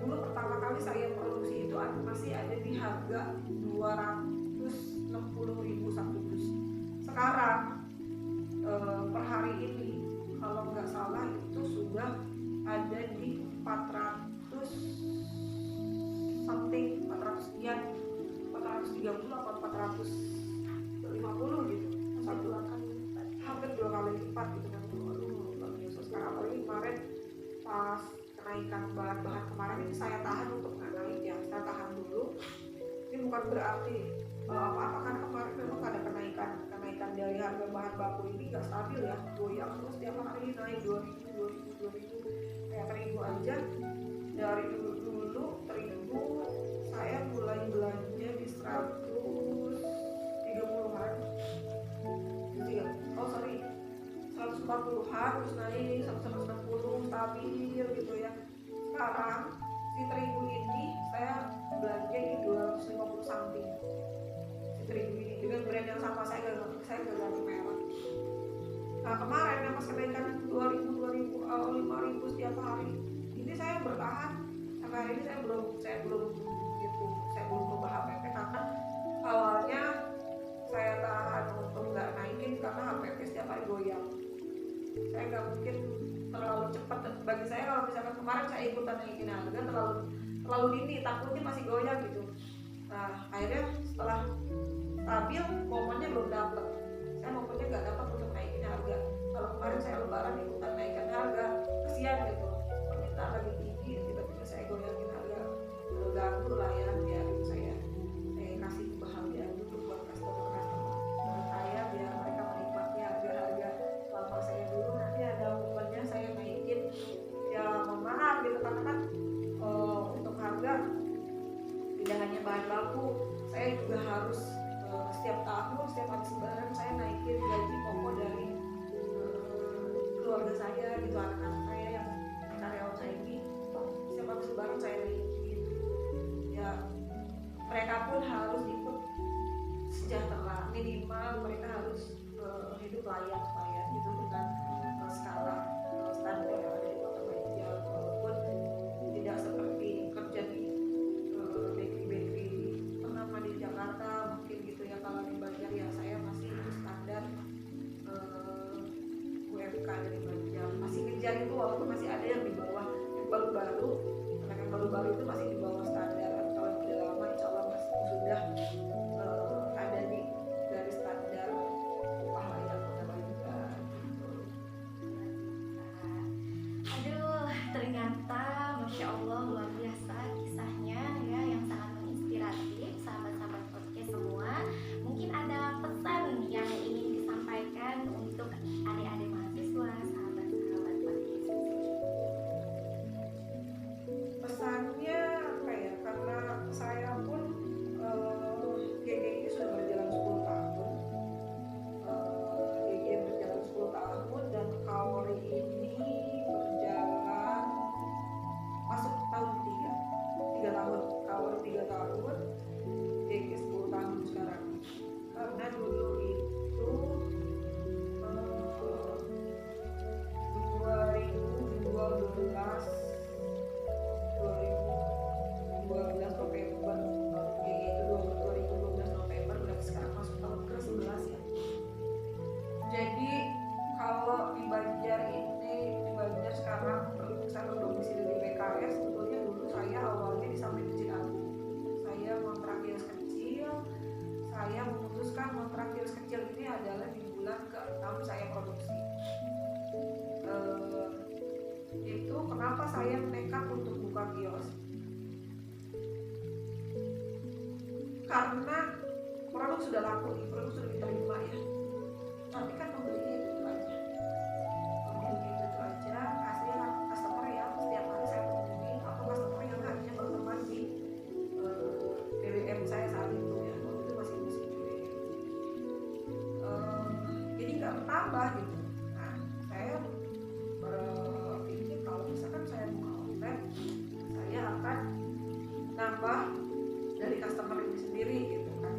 [SPEAKER 1] Dulu pertama kali saya produksi itu masih ada di harga 260.000 satu dus. Sekarang per hari ini kalau nggak salah itu sudah ada di 400 something, 400 sekian, 430 atau 450 gitu, hampir 2 kali lipat gitu kan. Sekarang apalagi kemarin pas kenaikan bahan-bahan kemarin ini saya tahan untuk nggak naik ya, saya tahan dulu. Ini bukan berarti apa-apa, karena kemarin memang ada kenaikan dari harga bahan baku ini nggak stabil ya, goyang terus tiap hari naik 2.000 kayak terigu aja. Dari dulu terigu saya mulai belanja di 130-an, 140-an, terus naik 160 stabil gitu ya. Sekarang si terigu ini saya belanja di 250 something. Si terigu ini dengan brand yang sama, saya gak ganti merek. Nah kemarin yang pas kenaikan 2.000, 5.000 setiap hari, ini saya bertahan sampai hari ini. Saya belum berubah HPP karena awalnya saya tahan untuk nggak naikin karena HPP setiap hari goyang. Saya nggak mungkin terlalu cepat. Bagi saya kalau misalkan kemarin saya ikutan naikin harga terlalu dini, takutnya masih goyang gitu. Nah akhirnya setelah stabil, momennya belum dapet. Saya momennya nggak dapat untuk naikin harga. Kalau kemarin saya lebaran ikutan naikin harga, kesian gitu, permintaan lagi tinggi, tiba-tiba saya goyangin setiap tahun, setiap habis lebaran saya naikin gaji pokok dari keluarga saya gitu, anak-anak saya yang karyawan saya ini setiap habis lebaran saya naikin. Ya mereka pun harus ikut sejahtera, minimal mereka harus hidup layak gitu dengan skala standar yang ada di Kota Banjar, walaupun tidak seperti kerja di bakery ternama di Jakarta mungkin gitu ya. Kalau di Banjar ya saya masih itu standar UMK dari Banjar, masih ngejar itu walaupun masih ada yang di bawah, yang baru-baru, anak yang baru-baru itu masih di bawah standar. Kalau yang udah lama insya Allah masih sudah ada di garis standar upah layak Kota Banjar.
[SPEAKER 2] Aduh, ternyata Masya Allah luar biasa kisahnya ya, yang sangat menginspiratif sahabat-sahabat podcast semua. Mungkin ada pesan yang ingin disampaikan untuk adik-adik mahasiswa, sahabat-sahabat podcast.
[SPEAKER 1] Pesannya apa ya, karena saya pun GG ini sudah berjalan 10 tahun, GG berjalan 10 tahun dan Kaori ini berjalan masuk tahun ketiga, 3 tahun, Kaori 3 tahun, GG 10 tahun sekarang. Karena dulu itu 2012 November, itu 2012 November, berarti sekarang masuk tahun ke-11 ya. Jadi kalau di Banjar sekarang saya berdomisili di PKS, sebetulnya dulu saya awalnya di samping kecil aku. Saya ngontrak kios kecil, saya memutuskan ngontrak kios kecil ini adalah di bulan ke-6 saya produksi. Itu kenapa saya nekat untuk buka kios, karena produk sudah laku nih, produk sudah diterima ya, tapi kan pembelinya itu aja, hasilnya customer yang setiap hari saya temui, atau customer yang hanya berteman di BBM saya saat itu ya, waktu itu masih musim BBM. Jadi nggak bertambah gitu. Nah saya berpikir kalau misalkan saya buka online, saya akan nambah dari customer ini sendiri gitu kan.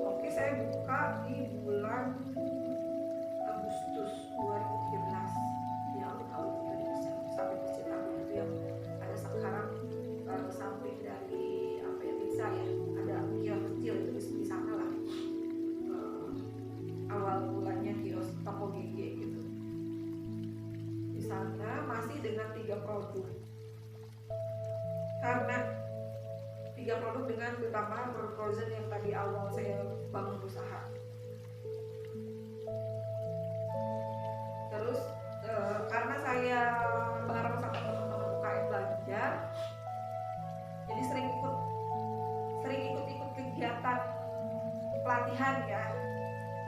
[SPEAKER 1] Oke, saya buka di bulan Agustus 2013 di alun-alun Indonesia, sampai masjid Agung itu yang ada sekarang samping dari apa ya, pizza ya, ada kios kecil itu di sana lah. Awal mulanya kios toko GG gitu. Di sana masih dengan 3 produk. Karena 3 produk dengan bertambahan produk frozen yang tadi awal saya bangun usaha. Terus karena saya bareng sama teman-teman UKM Banjar, jadi sering ikut kegiatan pelatihan ya.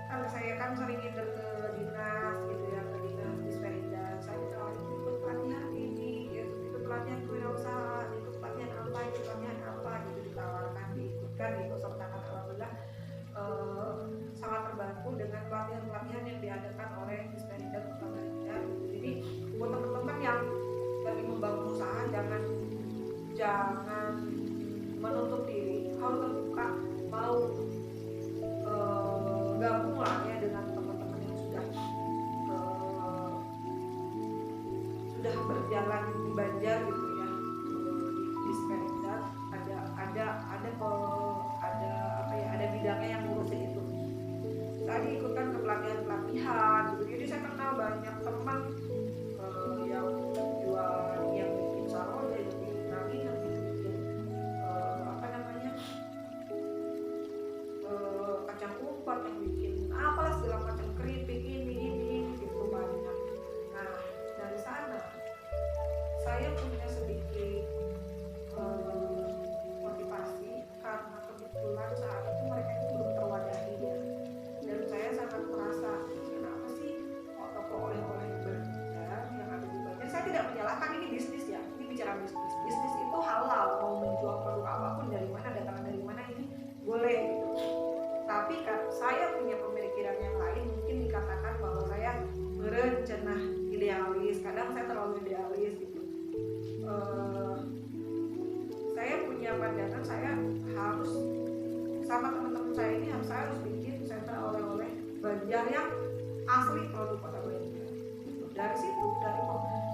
[SPEAKER 1] Karena saya kan sering ngider ke dinas gitu ya, ke dinas Disperinda. Saya ikut pelatihan ini, ikut pelatihan kewirausahaan, ikut pelatihan apa gitu, ditawarkan, diikutkan, diikutsertakan. Alhamdulillah sangat terbantu dengan pelatihan-pelatihan yang diadakan oleh Disperinda Kota Banjar. Jadi buat teman-teman yang lagi membangun usaha, jangan menutup diri, harus terbuka, mau gabung lah ya dengan teman-teman yang sudah berjalan di Banjar gitu ya. Di Disperinda ada bidangnya yang ngurusin itu. Tadi ikutkan ke pelatihan gitu. Jadi saya kenal banyak teman yang jual, yang bikin sarung, yang bikin nangis, yang bikin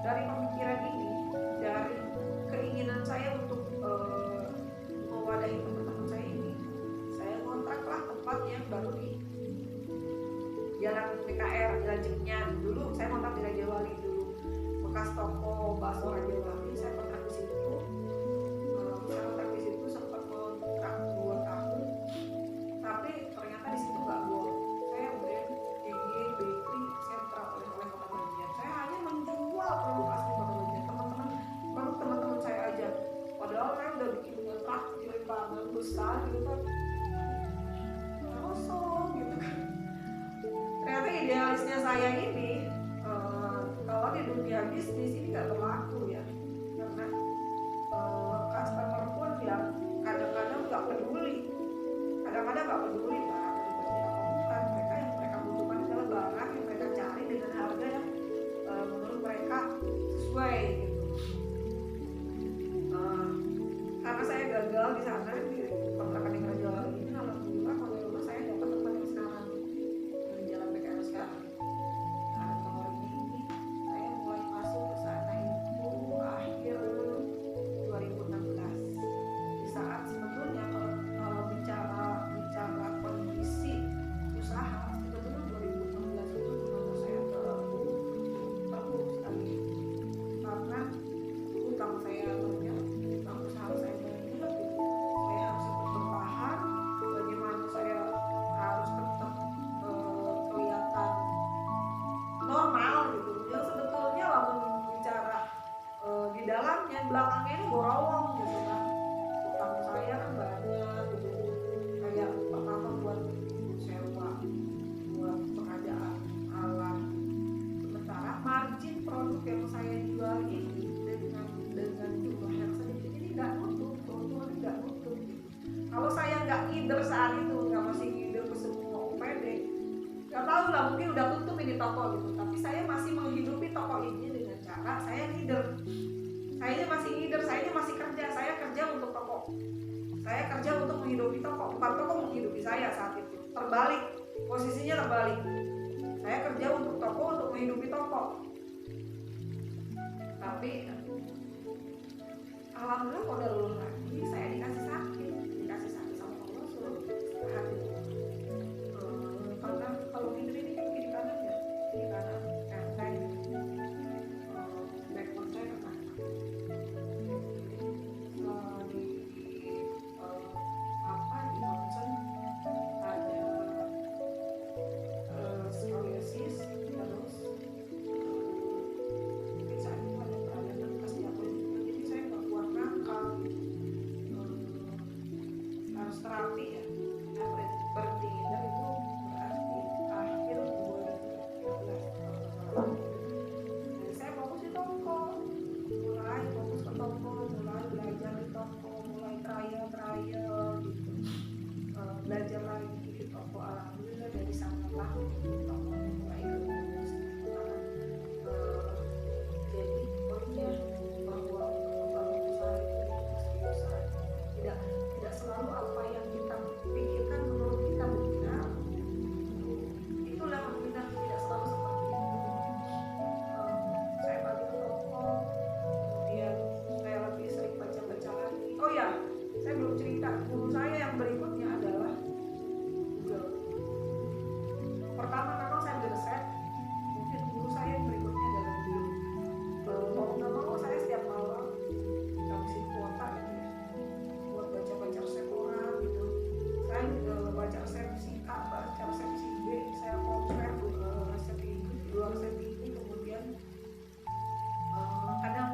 [SPEAKER 1] dari pemikiran ini, dari keinginan saya untuk mewadahi teman-teman saya ini, saya kontraklah tempat yang baru di Jalan PKR, Jalan Cipinang. Dulu saya kontrak di Raja Wali dulu, bekas toko bakso Raja Wali. Saya kontrak di situ. Sempat kontrak 2 tahun, tapi ternyata di situ nggak bohong. Saya brand EG Bakery Sentra oleh Kota Banjar. Saya hanya menjual produk asli Kota Banjar. Teman-teman saya aja. Padahal saya udah bikin kontrak kecil banget, besar gitu kan, kosong gitu kan. Ternyata idealisnya saya ini kalau di dunia bisnis ini nggak berlaku ya, karena customer pun yang kadang-kadang nggak peduli lah dari apa bukan. Mereka butuhkan adalah barang yang mereka cari dengan harga yang menurut mereka sesuai gitu. Karena saya gagal di sana di kontrakan yang Raja Wali ini, alhamdulillah kalau saya dapat tempat yang sekarang di Jalan PKR sekarang. Nah, tawarin ini saya mulai masuk ke sana itu akhir 2016. Di saat sebetulnya kalau bicara kondisi usaha, sebetulnya 2016 itu benar saya terpuruk sekali karena utang saya banyak, utang usaha saya banyak. Saya harus tetap bertahan. Bagaimana saya harus tetap kelihatan normal gitu. Ya sebetulnya walaupun bicara di dalamnya, belakangnya ini borong gitu kan. Utang saya kan banyak gitu. Kayak pertama buat sewa, buat pengadaan alat. Sementara margin produk yang saya jual ini dengan jumlah yang sedikit ini nggak nutup, keuntungan nggak nutup. Kalau saya nggak ngider saat itu, nggak masih ngider ke semua OPD, nggak tahu lah, mungkin udah tutup ini toko gitu. Tapi saya masih menghidupi toko ini dengan cara saya ngider. Saya masih kerja. Saya kerja untuk toko. Saya kerja untuk menghidupi toko. Bukan toko menghidupi saya saat itu. Terbalik, posisinya terbalik. Saya kerja untuk toko untuk menghidupi toko. Tapi alhamdulillah kalau udah lulus lagi, saya dikasih sakit sama Allah, suruh istirahat gitu. Karena kalau tidur ini kan kiri kanan ya, enteng, backbone saya kena. Di Johnson ada skoliosis, terus saat itu ada peradangan osteoporosis juga, jadi saya nggak kuat ngangkat, harus terapi ya. Nah, berhenti ngidar itu berarti akhir 2013. Jadi saya fokus di toko, mulai fokus ke toko, mulai belajar di toko, mulai trial gitu, belajar lagi di toko. Alhamdulillah dari sanalah toko mulai lulus. Jadi poinnya bahwa membangun usaha itu seriusan, tidak selalu apa yang kita pikirkan menurut kita benar, itulah benar, tidak selalu seperti itu. Saya balik ke toko, kemudian saya lebih sering baca lagi. Oh ya, saya belum cerita, guru saya yang berikutnya adalah Google. Pertama memang saya berresep, mungkin guru saya yang berikutnya adalah Google. Mau nggak mau saya setiap malam ngabisin kuota gitu ya, buat baca resep orang gitu. Saya baca resep si A, baca resep si B, saya compare resep ini, 2 resep ini, kemudian kadang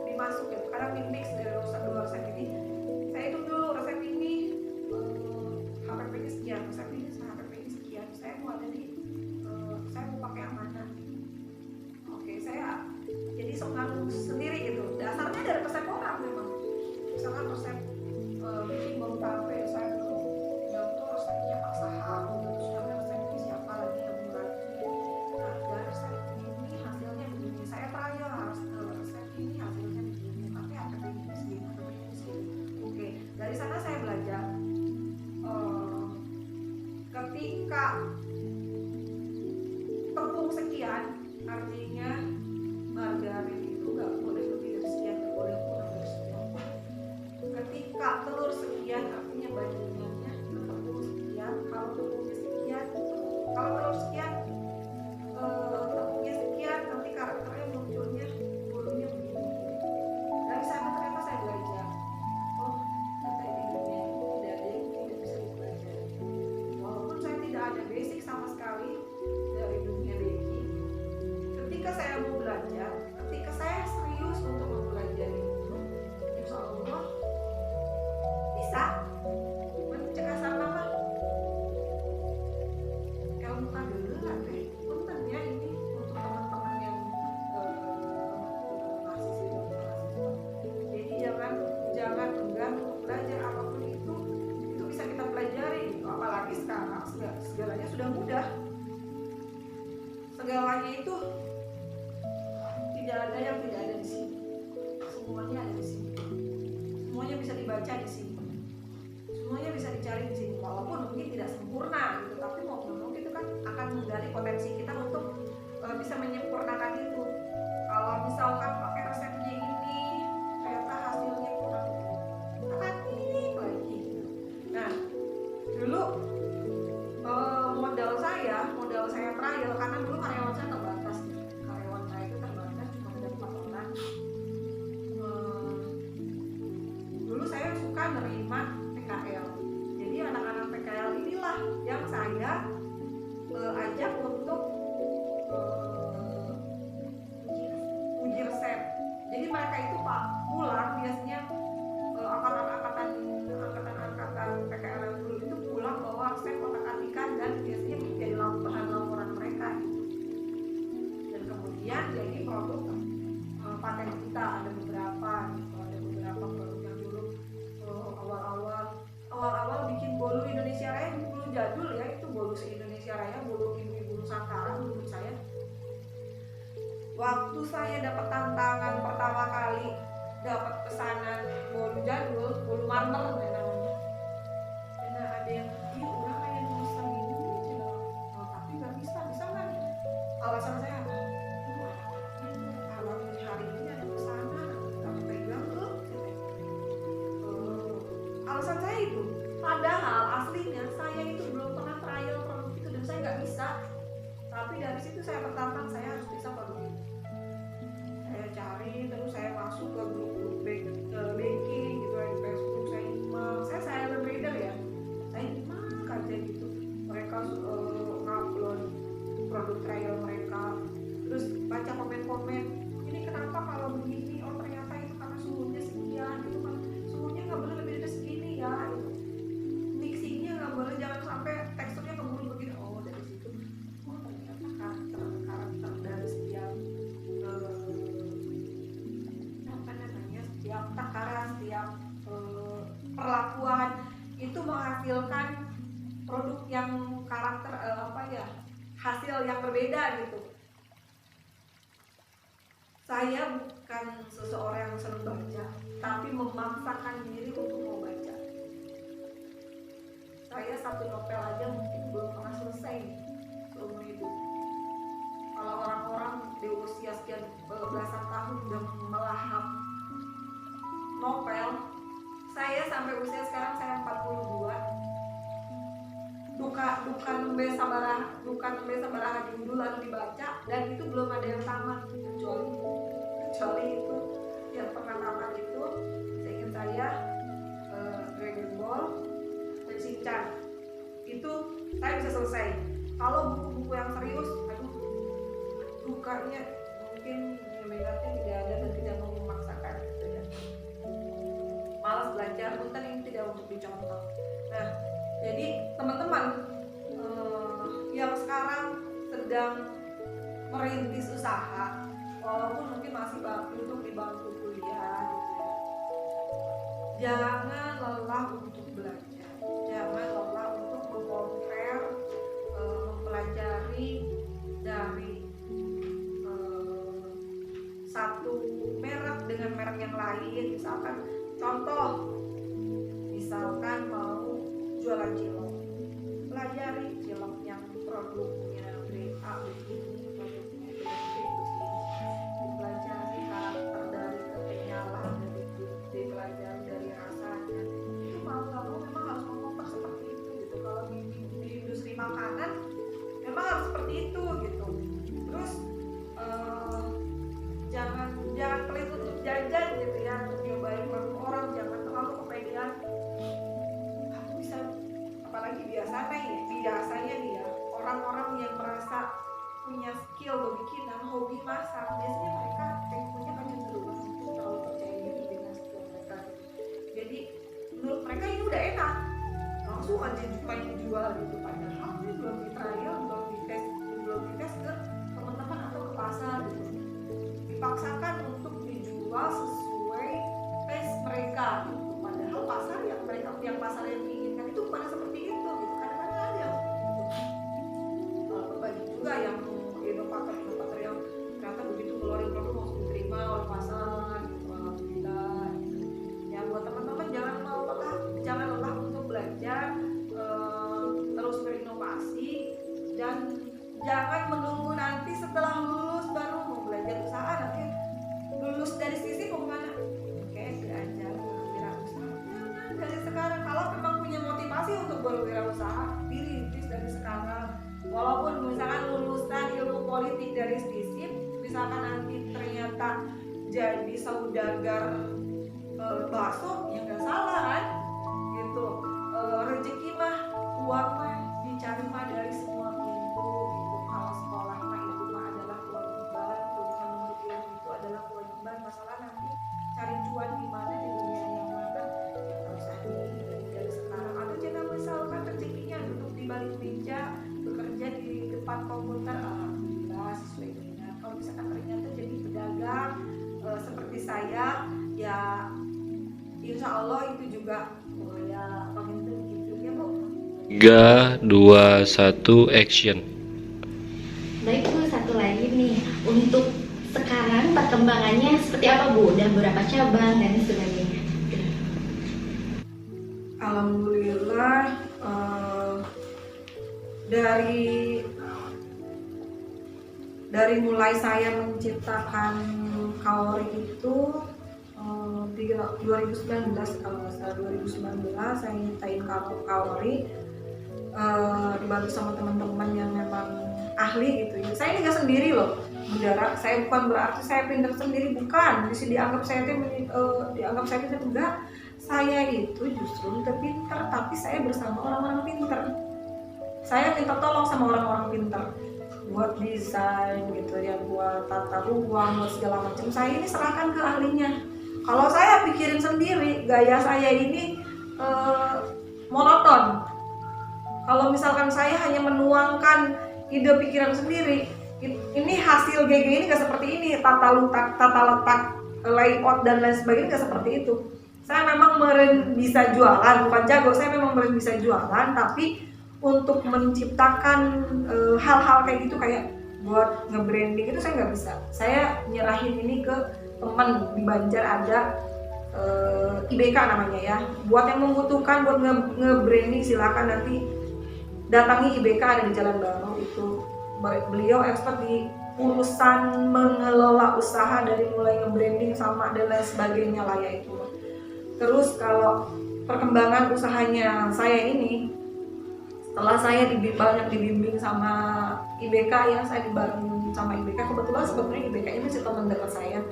[SPEAKER 1] dimasuk ya, kadang di mix dari 2 resep ini. Saya hitung dulu resep ini HPP-nya sekian, resep ini HPP-nya sekian. Saya mau ada di saya mau pakai yang mana? Oke, saya jadi sok sendiri gitu. Dasarnya dari resep orang memang. Misalkan resep bikin bom tape, saya dulu nyoto resepnya Pak Saham, terus ada resepnya siapa lagi yang lagi. Nah, dari resep ini hasilnya begini. Saya trial harus resep ini hasilnya begini. Tapi HPP ini segini, HPP ini segini. Oke, dari sana saya belajar. Ketika tepung sekian, artinya telur sekian, tepungnya sekian, nanti karakternya munculnya bulunya begini. Dari sana ternyata saya belajar, oh ternyata di dunia ini tidak ada yang tidak bisa dipelajari. Walaupun saya tidak ada basic sama sekali dari dunia baking, ketika saya mau belajar, ketika saya serius untuk mempelajari itu, insya Allah bisa mencegah salah mah. Ilmu kadelan deh, punten ya ini untuk teman-teman yang mahasiswa. Jadi jangan enggan untuk belajar apapun itu bisa kita pelajari. Apalagi sekarang segalanya sudah mudah. Segalanya itu tidak ada yang tidak ada di sini. Semuanya ada di sini. Semuanya bisa dibaca di sini. Semuanya bisa dicari di sini. Walaupun mungkin tidak sempurna gitu, tapi mau nggak mau itu kan akan menggali potensi kita untuk bisa menyempurnakan itu. Kalau misalkan pakai resepnya ini ternyata hasilnya kurang, akan ini lagi. Nah, dulu modal saya trial karena dulu karyawan saya terbatas. Karyawan saya itu terbatas cuma ada 4 orang. Dulu saya suka menerima PKL. Jadi anak-anak PKL inilah yang saya ajak untuk uji resep. Jadi mereka itu pulang biasanya angkatan PKL yang dulu itu pulang bawa resep otak-atik dan biasanya menjadi bahan laporan mereka gitu. Dan kemudian jadi produk paten kita ada beberapa produk yang dulu awal-awal bikin bolu Indonesia Raya, bolu jadul ya, itu bolu se-Indonesia Raya, bolu ibu-ibu Nusantara menurut saya. Waktu saya dapat tantangan pertama kali, dapat pesanan bolu jadul, bolu marmer namanya. Karena ada yang orang kayak mesen ini gitu. Oh, tapi nggak bisa nggak? Alasan saya apa? Kalau hari ini ada pesanan, kamu pegang tuh. Alasan saya itu, padahal aslinya saya itu belum pernah trial produk itu dan saya nggak bisa. Tapi dari situ saya tertantang, saya harus bisa produk itu. Saya cari, terus saya masuk ke grup baking gitu ya, di Facebook saya nyimak. Saya silent reader ya, saya nyimak aja gitu. Mereka ngupload produk trial mereka, terus baca komen-komen. Ini kenapa kalau begini? Oh ternyata itu karena suhunya sekian, itu kan suhunya nggak boleh lebih dari segini ya. Itu mixingnya nggak boleh, jangan sampai teksturnya keburu begini. Oh dari situ, oh ternyata karakter dari setiap setiap takaran, setiap perlakuan itu menghasilkan produk yang karakter hasil yang berbeda gitu. Saya bukan seseorang yang senang baca, tapi memaksakan diri untuk mau baca. Saya satu novel aja mungkin belum pernah selesai seumur hidup. Kalau orang-orang di usia sekian belasan tahun udah melahap novel, saya sampai usia sekarang saya 42. Duka nembe sabaraha judul lalu dibaca dan itu belum ada yang tamat kecuali itu yang pernah tamat itu seingat saya Dragon Ball dan Shinchan itu saya bisa selesai. Kalau buku-buku yang serius, aduh dukanya mungkin minatnya tidak ada dan tidak mau memaksakan gitu ya. Malas belajar, punten ini tidak untuk dicontoh. Nah, jadi teman-teman yang sekarang sedang merintis usaha, walaupun mungkin masih duduk di bangku kuliah gitu ya, jangan lelah untuk belajar, jangan lelah untuk mengcompare, mempelajari dari satu merek dengan merek yang lain. Misalkan mau jualan cilok, pelajari cilok yang produknya grade A begini, produknya grade B begini, dipelajari karakter dari kekenyalan, dipelajari dari rasanya, itu mau nggak biasanya nih ya, orang-orang yang merasa punya skill bikinan, hobi masak, biasanya mereka punya kecenderungan untuk terlalu percaya diri dengan skill mereka. Jadi menurut mereka ini udah enak, langsung aja main jual gitu, padahal ini belum di trial, belum dites ke teman-teman atau ke pasar gitu. Dipaksakan untuk dijual sesuai taste mereka gitu. Padahal pasar yang pasar yang diinginkan itu bukan seperti itu gitu. Kadang-kadang ada yang gitu. Banyak juga yang inovator yang ternyata begitu ngeluarin produk langsung diterima oleh pasar gitu. Alhamdulillah gitu. Ya buat teman-teman jangan lelah untuk belajar, terus berinovasi, dan jangan menunggu nanti setelah lulus baru mau belajar usaha. Nanti lulus dari sisi mau kemana? Oke, belajar berwirausaha. Jangan dari sekarang. Kalau memang punya motivasi untuk berwirausaha, dirintis dari sekarang. Walaupun misalkan lulusan ilmu politik dari STISIP, misalkan nanti ternyata jadi saudagar bakso, ya nggak salah kan? Gitu. Rezeki mah, uang mah dicari mah dari semua pintu gitu. Kalau sekolah mah itu mah adalah kewajiban, untuk menuntut ilmu itu adalah kewajiban. Masalah nanti cari cuan di mana, di dunia yang mana, kita usah dari sekarang. Atau jangan misalkan rezekinya duduk di balik meja, bekerja di depan komputer, alhamdulillah sesuai minat. Kalau misalkan ternyata jadi pedagang seperti saya, ya insya Allah itu juga ya begitu gitu ya Bu.
[SPEAKER 3] 3, 2, 1, action.
[SPEAKER 2] Baik Bu, satu lagi nih, untuk sekarang perkembangannya seperti apa Bu? Udah berapa cabang dan sebagainya?
[SPEAKER 1] Alhamdulillah, dari mulai saya menciptakan Kaori itu 2019, kalau nggak salah 2019 saya nyiptain Kaori, dibantu sama teman-teman yang memang ahli gitu ya. Saya ini nggak sendiri loh, Budara. Saya bukan berarti saya pintar sendiri, bukan. Bisa dianggap saya pintar, enggak. Saya itu justru terpintar, tapi saya bersama orang-orang pintar. Saya minta tolong sama orang-orang pintar buat desain gitu ya, buat tata ruang, buat segala macam. Saya ini serahkan ke ahlinya. Kalau saya pikirin sendiri, gaya saya ini monoton. Kalau misalkan saya hanya menuangkan ide pikiran sendiri, ini hasil GG ini nggak seperti ini, tata letak, layout dan lain sebagainya nggak seperti itu. Saya memang bisa jualan, bukan jago. Saya memang bisa jualan, tapi untuk menciptakan hal-hal kayak gitu, kayak buat nge-branding itu saya nggak bisa. Saya nyerahin ini ke teman di Banjar, ada IBK namanya ya. Buat yang membutuhkan buat nge-branding silakan nanti datangi IBK, ada di Jalan Baru itu. Beliau expert di urusan mengelola usaha dari mulai nge-branding sama dan lain sebagainya lah ya itu. Terus kalau perkembangan usahanya saya ini, setelah saya banyak dibimbing sama IBK ya, saya dibantu sama IBK. Kebetulan sebetulnya IBK ini masih teman dekat saya,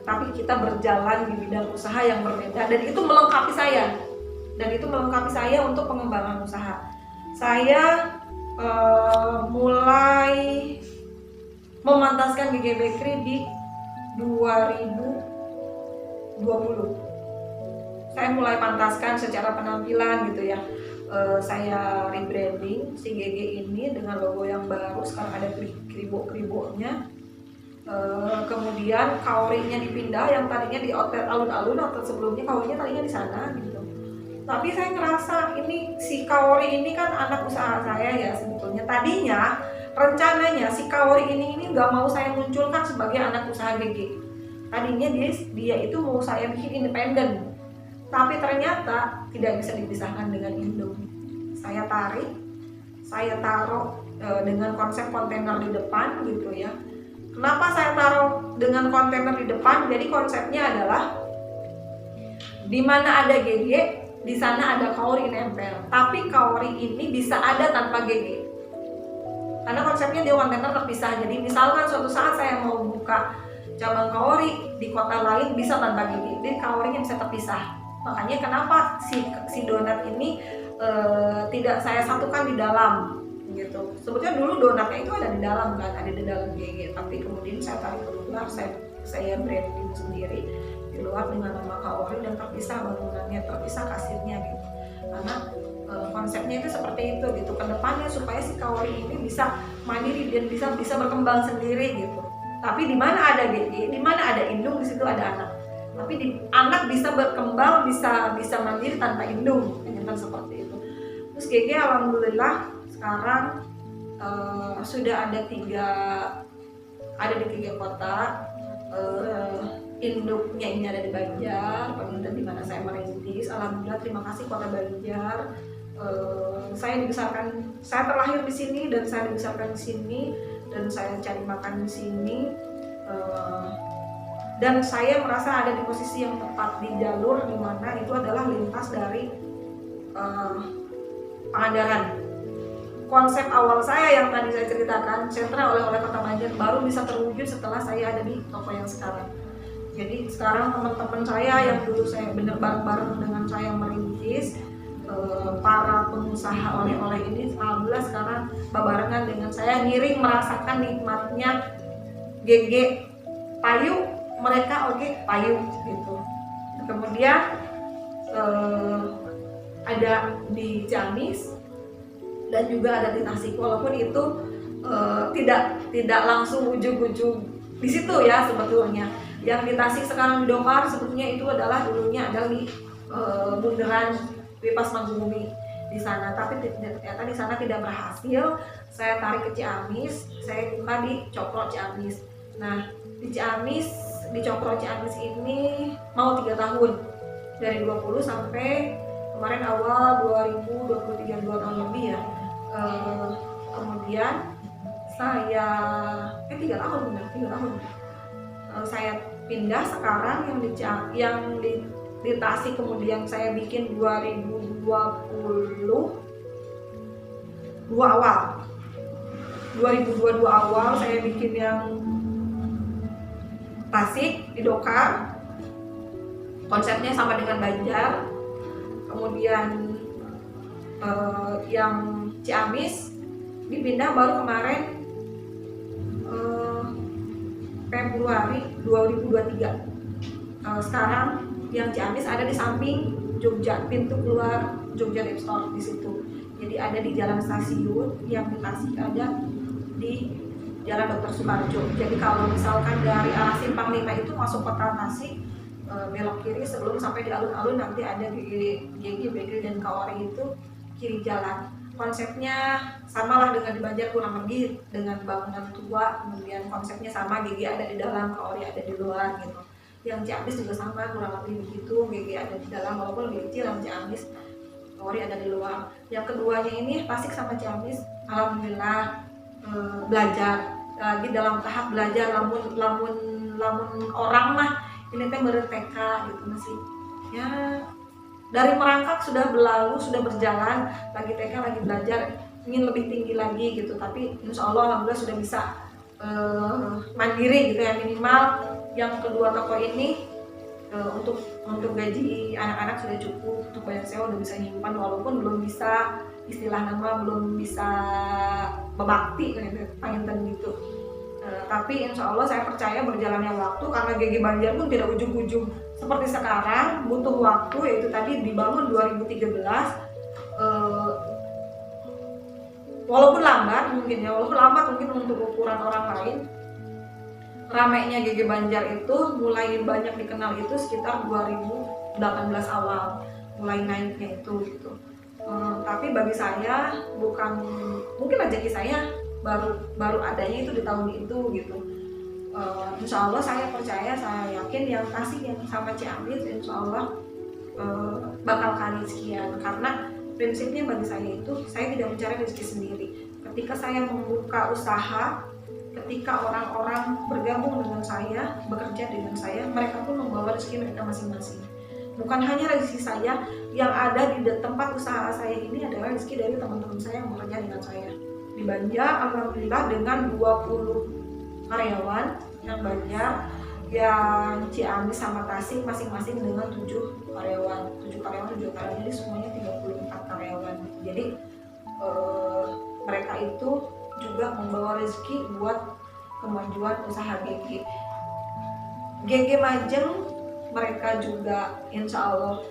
[SPEAKER 1] tapi kita berjalan di bidang usaha yang berbeda, dan itu melengkapi saya untuk pengembangan usaha. Saya mulai memantaskan GG Bakery di 2020. Saya mulai pantaskan secara penampilan gitu ya. Saya rebranding si GG ini dengan logo yang baru, sekarang ada kribo-kribonya. Kemudian Kaorinya dipindah, yang tadinya di outlet alun-alun, outlet sebelumnya Kaorinya tadinya di sana gitu. Tapi saya ngerasa ini si Kaori ini kan anak usaha saya ya sebetulnya. Tadinya rencananya si Kaori ini nggak mau saya munculkan sebagai anak usaha GG. Tadinya dia itu mau saya bikin independen. Tapi ternyata tidak bisa dipisahkan dengan Indo. Saya taruh dengan konsep kontainer di depan gitu ya. Kenapa saya taruh dengan kontainer di depan? Jadi konsepnya adalah di mana ada GG, di sana ada Kaori nempel. Tapi Kaori ini bisa ada tanpa GG. Karena konsepnya dia kontainer terpisah. Jadi misalkan suatu saat saya mau buka cabang Kaori di kota lain, bisa tanpa GG. Jadi Kaorinya bisa terpisah. Makanya kenapa si donat ini tidak saya satukan di dalam gitu. Sebetulnya dulu donatnya itu ada di dalam kan, ada di dalam GG, tapi kemudian saya tarik keluar, saya branding sendiri di luar dengan nama Kaori, dan terpisah bangunannya, terpisah kasirnya gitu. Karena konsepnya itu seperti itu gitu, kedepannya supaya si Kaori ini bisa mandiri dan bisa berkembang sendiri gitu. Tapi di mana ada GG, di mana ada indung, di situ ada anak. Tapi anak bisa berkembang, bisa mandiri tanpa indung, kan seperti itu. Terus GG alhamdulillah sekarang sudah ada di 3 kota. Induknya ini ada di Banjar, pemerintah di mana saya merintis. Alhamdulillah, terima kasih Kota Banjar. Saya terlahir di sini dan saya dibesarkan di sini dan saya cari makan di sini. Dan saya merasa ada di posisi yang tepat di jalur di mana itu adalah lintas dari Pangandaran. Konsep awal saya yang tadi saya ceritakan, sentra oleh-oleh Kota Banjar, baru bisa terwujud setelah saya ada di toko yang sekarang. Jadi sekarang teman-teman saya yang dulu saya bener bareng-bareng dengan saya merintis, para pengusaha oleh-oleh ini, alhamdulillah sekarang barengan dengan saya ngiring merasakan nikmatnya GG payu, mereka oke payu gitu. Kemudian ada di Ciamis dan juga ada di Tasik, walaupun itu tidak langsung ujung-ujung di situ ya sebetulnya. Yang di Tasik sekarang di Domar sebetulnya itu adalah dulunya adalah di bundaran Bebas Manggubumi di sana, tapi ternyata di sana tidak berhasil. Saya tarik ke Ciamis, saya buka di Cokro Ciamis. Nah di Ciamis, di Cokro Ciamis ini mau 3 tahun, dari 20 sampai kemarin awal 2023, 2 tahun lebih ya. Kemudian saya 3 tahun benar, 3 tahun. Saya pindah sekarang yang di Tasik, kemudian saya bikin 2022 awal saya bikin yang Tasik di Dokar, konsepnya sama dengan Banjar. Kemudian yang Ciamis dipindah baru kemarin Februari 2023. Sekarang yang Ciamis ada di samping Jogja, pintu keluar Jogja Deep Store di situ. Jadi ada di Jalan Stasiun, yang di Tasik ada di Jalan Dr. Sukarjo. Jadi kalau misalkan dari arah Simpang 5 itu masuk kota Tasik, belok kiri sebelum sampai di alun-alun nanti ada GG, Bakery dan Kaori itu kiri jalan. Konsepnya samalah dengan di Banjar kurang lebih, dengan bangunan tua, kemudian konsepnya sama, GG ada di dalam, Kaori ada di luar gitu. Yang Ciamis juga sama kurang lebih begitu, GG ada di dalam walaupun lebih kecil yang Ciamis, Kaori ada di luar. Yang keduanya ini Tasik sama Ciamis, alhamdulillah belajar lagi dalam tahap belajar, lamun orang mah ini teh TK gitu masih ya, dari merangkak sudah berlalu, sudah berjalan, lagi TK lagi belajar, ingin lebih tinggi lagi gitu. Tapi insya Allah alhamdulillah sudah bisa mandiri gitu ya, minimal yang kedua toko ini untuk gaji anak-anak sudah cukup, untuk bayar sewa udah bisa nyimpan, walaupun belum bisa istilah nama, belum bisa berbakti pengen gitu. Tapi insya Allah saya percaya berjalannya waktu, karena GG Banjar pun tidak ujung-ujung seperti sekarang, butuh waktu, yaitu tadi dibangun 2013. Walaupun lambat mungkin untuk ukuran orang lain, ramainya GG Banjar itu mulai banyak dikenal itu sekitar 2018 awal, mulai naiknya itu gitu. Tapi bagi saya bukan, mungkin rezeki saya baru adanya itu di tahun itu gitu. Insya Allah saya percaya, saya yakin yang Tasik yang sama Ciamis insya Allah bakal kali sekian, karena prinsipnya bagi saya itu, saya tidak mencari rezeki sendiri. Ketika saya membuka usaha, ketika orang-orang bergabung dengan saya, bekerja dengan saya, mereka pun membawa rezeki mereka masing-masing. Bukan hanya rezeki saya, yang ada di tempat usaha saya ini adalah rezeki dari teman-teman saya yang bekerja dengan saya. Di Banjar alhamdulillah dengan 20 karyawan yang Banjar, yang Ciamis sama Tasik masing-masing dengan 7 karyawan, jadi semuanya 34 karyawan. Jadi mereka itu juga membawa rezeki buat kemajuan usaha GG Majeng. Mereka juga insya Allah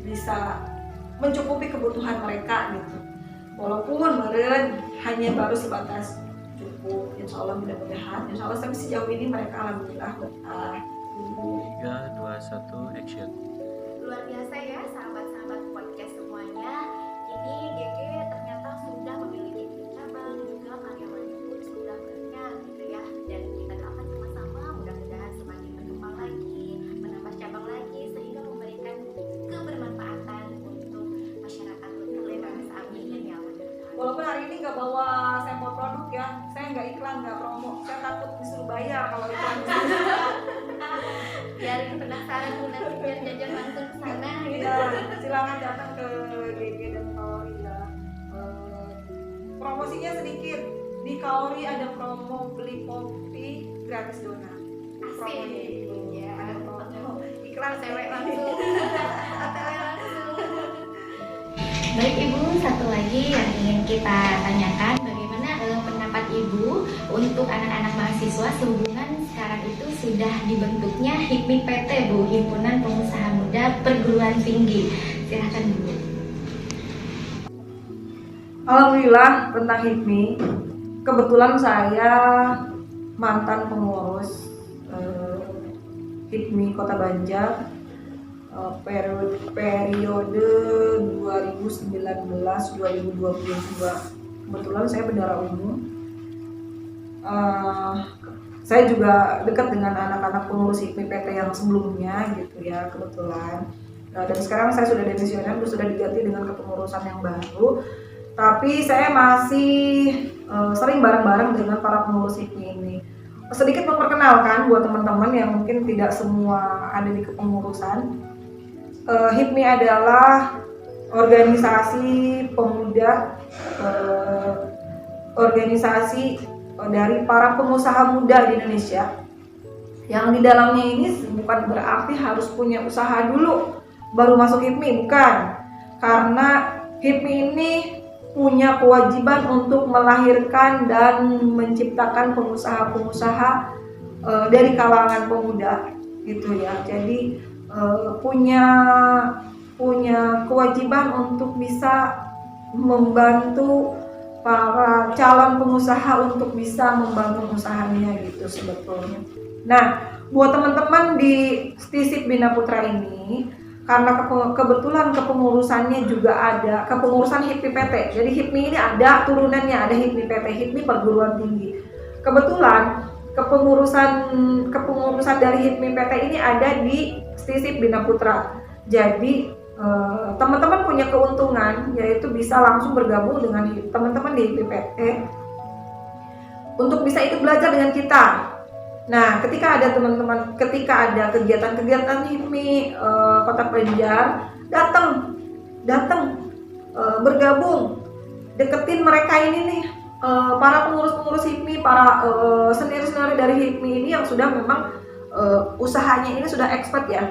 [SPEAKER 1] bisa mencukupi kebutuhan mereka gitu, walaupun meren hanya baru sebatas cukup. Insya Allah mudah-mudahan, insya Allah sampai sejauh ini mereka alhamdulillah betah.
[SPEAKER 3] 3, 2, 1, action.
[SPEAKER 2] Luar biasa ya sahabat-sahabat podcast semuanya. Ini GG ternyata sudah memiliki cabang, juga karyawannya pun sudah banyak gitu ya. Dan kita doakan sama-sama mudah-mudahan semakin berkembang lagi, menambah cabang lagi sehingga memberikan kebermanfaatan untuk masyarakat luas. Amin ya Allah.
[SPEAKER 1] Walaupun hari ini nggak bawa sampel produk ya, saya nggak iklan, nggak promo, saya takut disuruh bayar kalau iklan.
[SPEAKER 2] Biar penasaran nanti biar jajan langsung ke sana gitu.
[SPEAKER 1] Ya, silakan datang ke GG dan Kaori ya. Promosinya sedikit, di Kaori ada promo beli kopi gratis donat. Promonya itu
[SPEAKER 2] Ya,
[SPEAKER 1] ada promo iklan
[SPEAKER 2] cewek
[SPEAKER 1] cewek
[SPEAKER 2] langsung. Baik Ibu, satu lagi yang ingin kita tanyakan, bagaimana pendapat Ibu untuk anak-anak mahasiswa sehubungan sekarang itu sudah dibentuknya HIPMI PT Bu, Himpunan Pengusaha Muda Perguruan Tinggi. Silakan Bu.
[SPEAKER 1] Alhamdulillah tentang HIPMI, kebetulan saya mantan pengurus HIPMI Kota Banjar periode 2019-2022. Kebetulan saya bendara umum. Saya juga dekat dengan anak-anak pengurus HIPMI PT yang sebelumnya gitu ya, kebetulan. Dan sekarang saya sudah demisioner, sudah diganti dengan kepengurusan yang baru. Tapi saya masih sering bareng-bareng dengan para pengurus HIPMI ini. Sedikit memperkenalkan buat teman-teman yang mungkin tidak semua ada di kepengurusan. HIPMI adalah organisasi pemuda, organisasi dari para pengusaha muda di Indonesia. Yang di dalamnya ini bukan berarti harus punya usaha dulu baru masuk HIPMI, bukan. Karena HIPMI ini punya kewajiban untuk melahirkan dan menciptakan pengusaha-pengusaha dari kalangan pemuda gitu ya. Jadi punya kewajiban untuk bisa membantu para calon pengusaha untuk bisa membangun usahanya gitu sebetulnya. Nah, buat teman-teman di Stisip Bina Putra ini, karena kebetulan kepengurusannya juga ada kepengurusan HIPMI PT. Jadi HIPMI ini ada turunannya, ada HIPMI PT, HIPMI Perguruan Tinggi. Kebetulan kepengurusan dari HIPMI PT ini ada di Stisip Bina Putra. Jadi teman-teman punya keuntungan yaitu bisa langsung bergabung dengan teman-teman di HIPMI PT untuk bisa ikut belajar dengan kita. Nah, ketika ada kegiatan-kegiatan HIPMI Kota Banjar, datang bergabung, deketin mereka ini nih, para pengurus-pengurus HIPMI, para senior-senior dari HIPMI ini yang sudah memang usahanya ini sudah expert ya.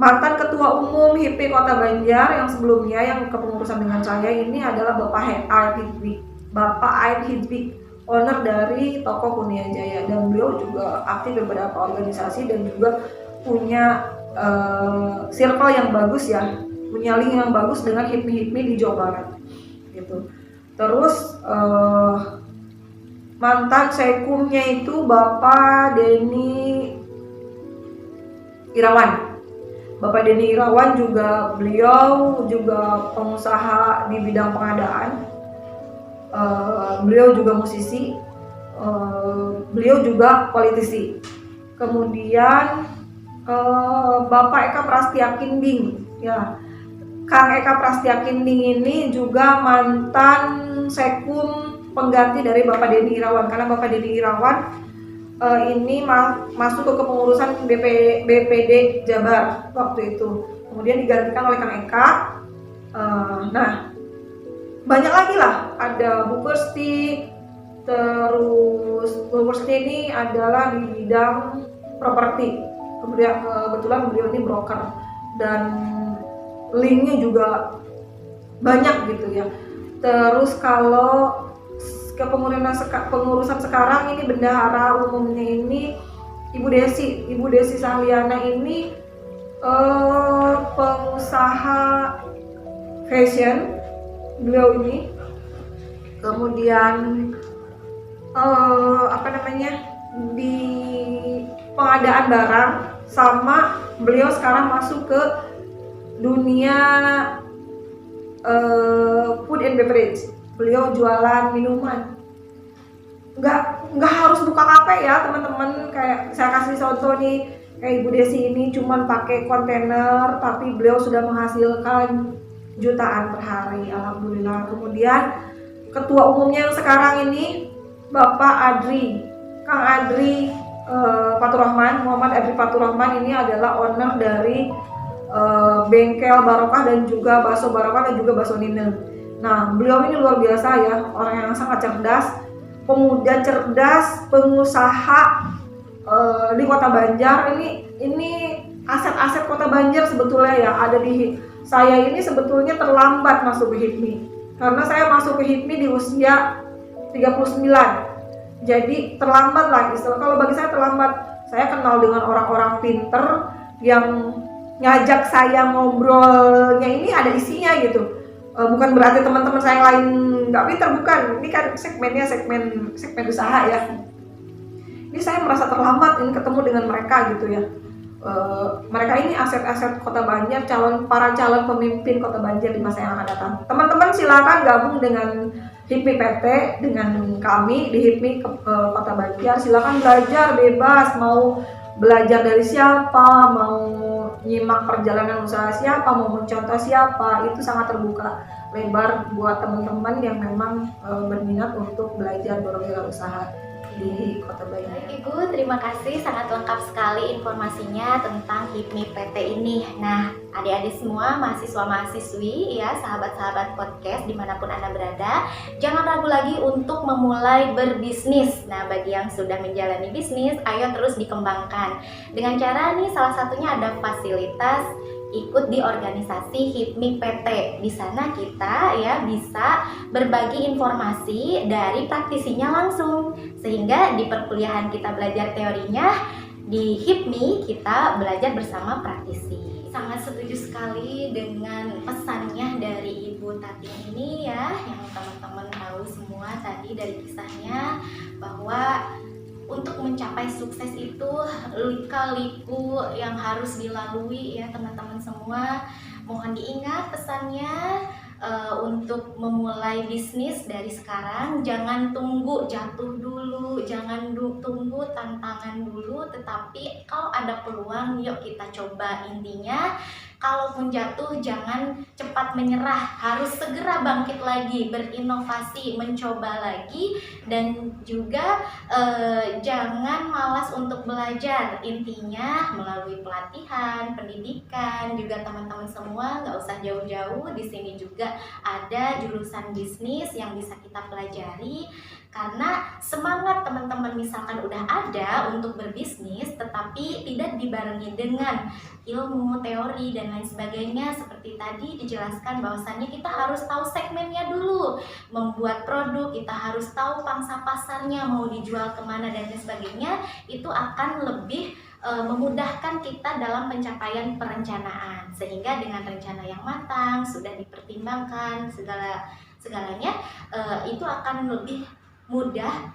[SPEAKER 1] Mantan Ketua Umum HIPMI Kota Banjar yang sebelumnya yang kepengurusan dengan saya ini adalah Bapak Aib Hidwig, owner dari toko Kurnia Jaya, dan beliau juga aktif di beberapa organisasi dan juga punya circle yang bagus ya, punya link yang bagus dengan HIPMI di Jawa Barat gitu. Terus mantan sekumnya itu Bapak Denny Irawan. Bapak Denny Irawan juga beliau juga pengusaha di bidang pengadaan. Beliau juga musisi, beliau juga politisi. Kemudian Bapak Eka Prastia Kinding, ya, Kang Eka Prastia Kinding ini juga mantan sekum pengganti dari Bapak Denny Irawan, karena Bapak Denny Irawan ini masuk ke kepengurusan BPD Jabar waktu itu, kemudian digantikan oleh Kang Eka. Nah, banyak lagi lah, ada Bu Persti, terus Bu Persti ini adalah di bidang properti, kemudian kebetulan beliau ini broker dan linknya juga banyak gitu ya. Terus kalau pengurusan sekarang ini bendahara umumnya ini Ibu Desi Sahliana ini pengusaha fashion beliau ini, kemudian di pengadaan barang, sama beliau sekarang masuk ke dunia food and beverage. Beliau jualan minuman. Nggak harus buka kafe ya teman-teman. Kayak saya kasih contoh nih, kayak Ibu Desi ini cuman pakai kontainer, tapi beliau sudah menghasilkan jutaan per hari, alhamdulillah. Kemudian ketua umumnya yang sekarang ini Bapak Kang Adri Faturrahman, Muhammad Adri Faturrahman ini adalah owner dari Bengkel Barokah dan juga Bakso Barokah dan juga Bakso Nine. Nah, beliau ini luar biasa ya, orang yang sangat cerdas, pemuda cerdas, pengusaha di Kota Banjar. Ini aset-aset Kota Banjar sebetulnya ya, ada di saya ini sebetulnya terlambat masuk ke HIPMI. Karena saya masuk ke HIPMI di usia 39. Jadi terlambat lah istilah. Kalau bagi saya terlambat. Saya kenal dengan orang-orang pinter yang ngajak saya ngobrolnya ini ada isinya gitu. Bukan berarti teman-teman saya yang lain nggak pinter, bukan. Ini kan segmennya segmen usaha ya. Ini saya merasa terlambat ini ketemu dengan mereka gitu ya. Mereka ini aset-aset Kota Banjar, para calon pemimpin Kota Banjar di masa yang akan datang. Teman-teman silakan gabung dengan HIPMI PT, dengan kami di HIPMI Kota Banjar. Silakan belajar bebas, mau belajar dari siapa, mau nyimak perjalanan usaha siapa, mau mencontoh siapa, itu sangat terbuka lebar buat teman-teman yang memang berminat untuk belajar berwirausaha di Kota Banjar.
[SPEAKER 2] Ibu, terima kasih, sangat lengkap sekali informasinya tentang HIPMI PT ini. Nah, adik-adik semua, mahasiswa-mahasiswi ya, sahabat-sahabat podcast dimanapun Anda berada, jangan ragu lagi untuk memulai berbisnis. Nah, bagi yang sudah menjalani bisnis, ayo terus dikembangkan. Dengan cara nih, salah satunya ada fasilitas ikut di organisasi HIPMI PT. Di sana kita ya bisa berbagi informasi dari praktisinya langsung, sehingga di perkuliahan kita belajar teorinya, di HIPMI kita belajar bersama praktisi. Sangat setuju sekali dengan pesannya dari Ibu Tati ini ya, yang teman-teman tahu semua tadi dari kisahnya, bahwa untuk mencapai sukses itu lika-liku yang harus dilalui ya teman-teman semua. Mohon diingat pesannya, untuk memulai bisnis dari sekarang jangan tunggu jatuh dulu, jangan tunggu tantangan dulu, tetapi kalau ada peluang yuk kita coba. Intinya kalaupun jatuh jangan cepat menyerah, harus segera bangkit lagi, berinovasi, mencoba lagi, dan juga jangan malas untuk belajar. Intinya melalui pelatihan, pendidikan, juga teman-teman semua nggak usah jauh-jauh, di sini juga ada jurusan bisnis yang bisa kita pelajari. Karena semangat teman-teman misalkan udah ada untuk berbisnis, tetapi tidak dibarengi dengan ilmu, teori, dan lain sebagainya, seperti tadi dijelaskan bahwasannya kita harus tahu segmennya dulu, membuat produk, kita harus tahu pangsa pasarnya, mau dijual kemana dan lain sebagainya, itu akan lebih memudahkan kita dalam pencapaian perencanaan. Sehingga dengan rencana yang matang, sudah dipertimbangkan segalanya, itu akan lebih mudah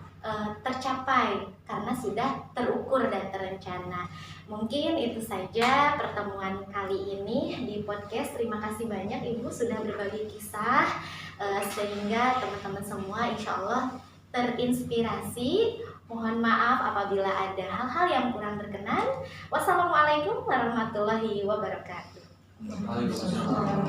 [SPEAKER 2] tercapai karena sudah terukur dan terencana. Mungkin itu saja pertemuan kali ini di podcast. Terima kasih banyak Ibu sudah berbagi kisah, sehingga teman-teman semua insya Allah terinspirasi. Mohon maaf apabila ada hal-hal yang kurang berkenan. Wassalamualaikum warahmatullahi wabarakatuh.
[SPEAKER 4] Waalaikumsalam.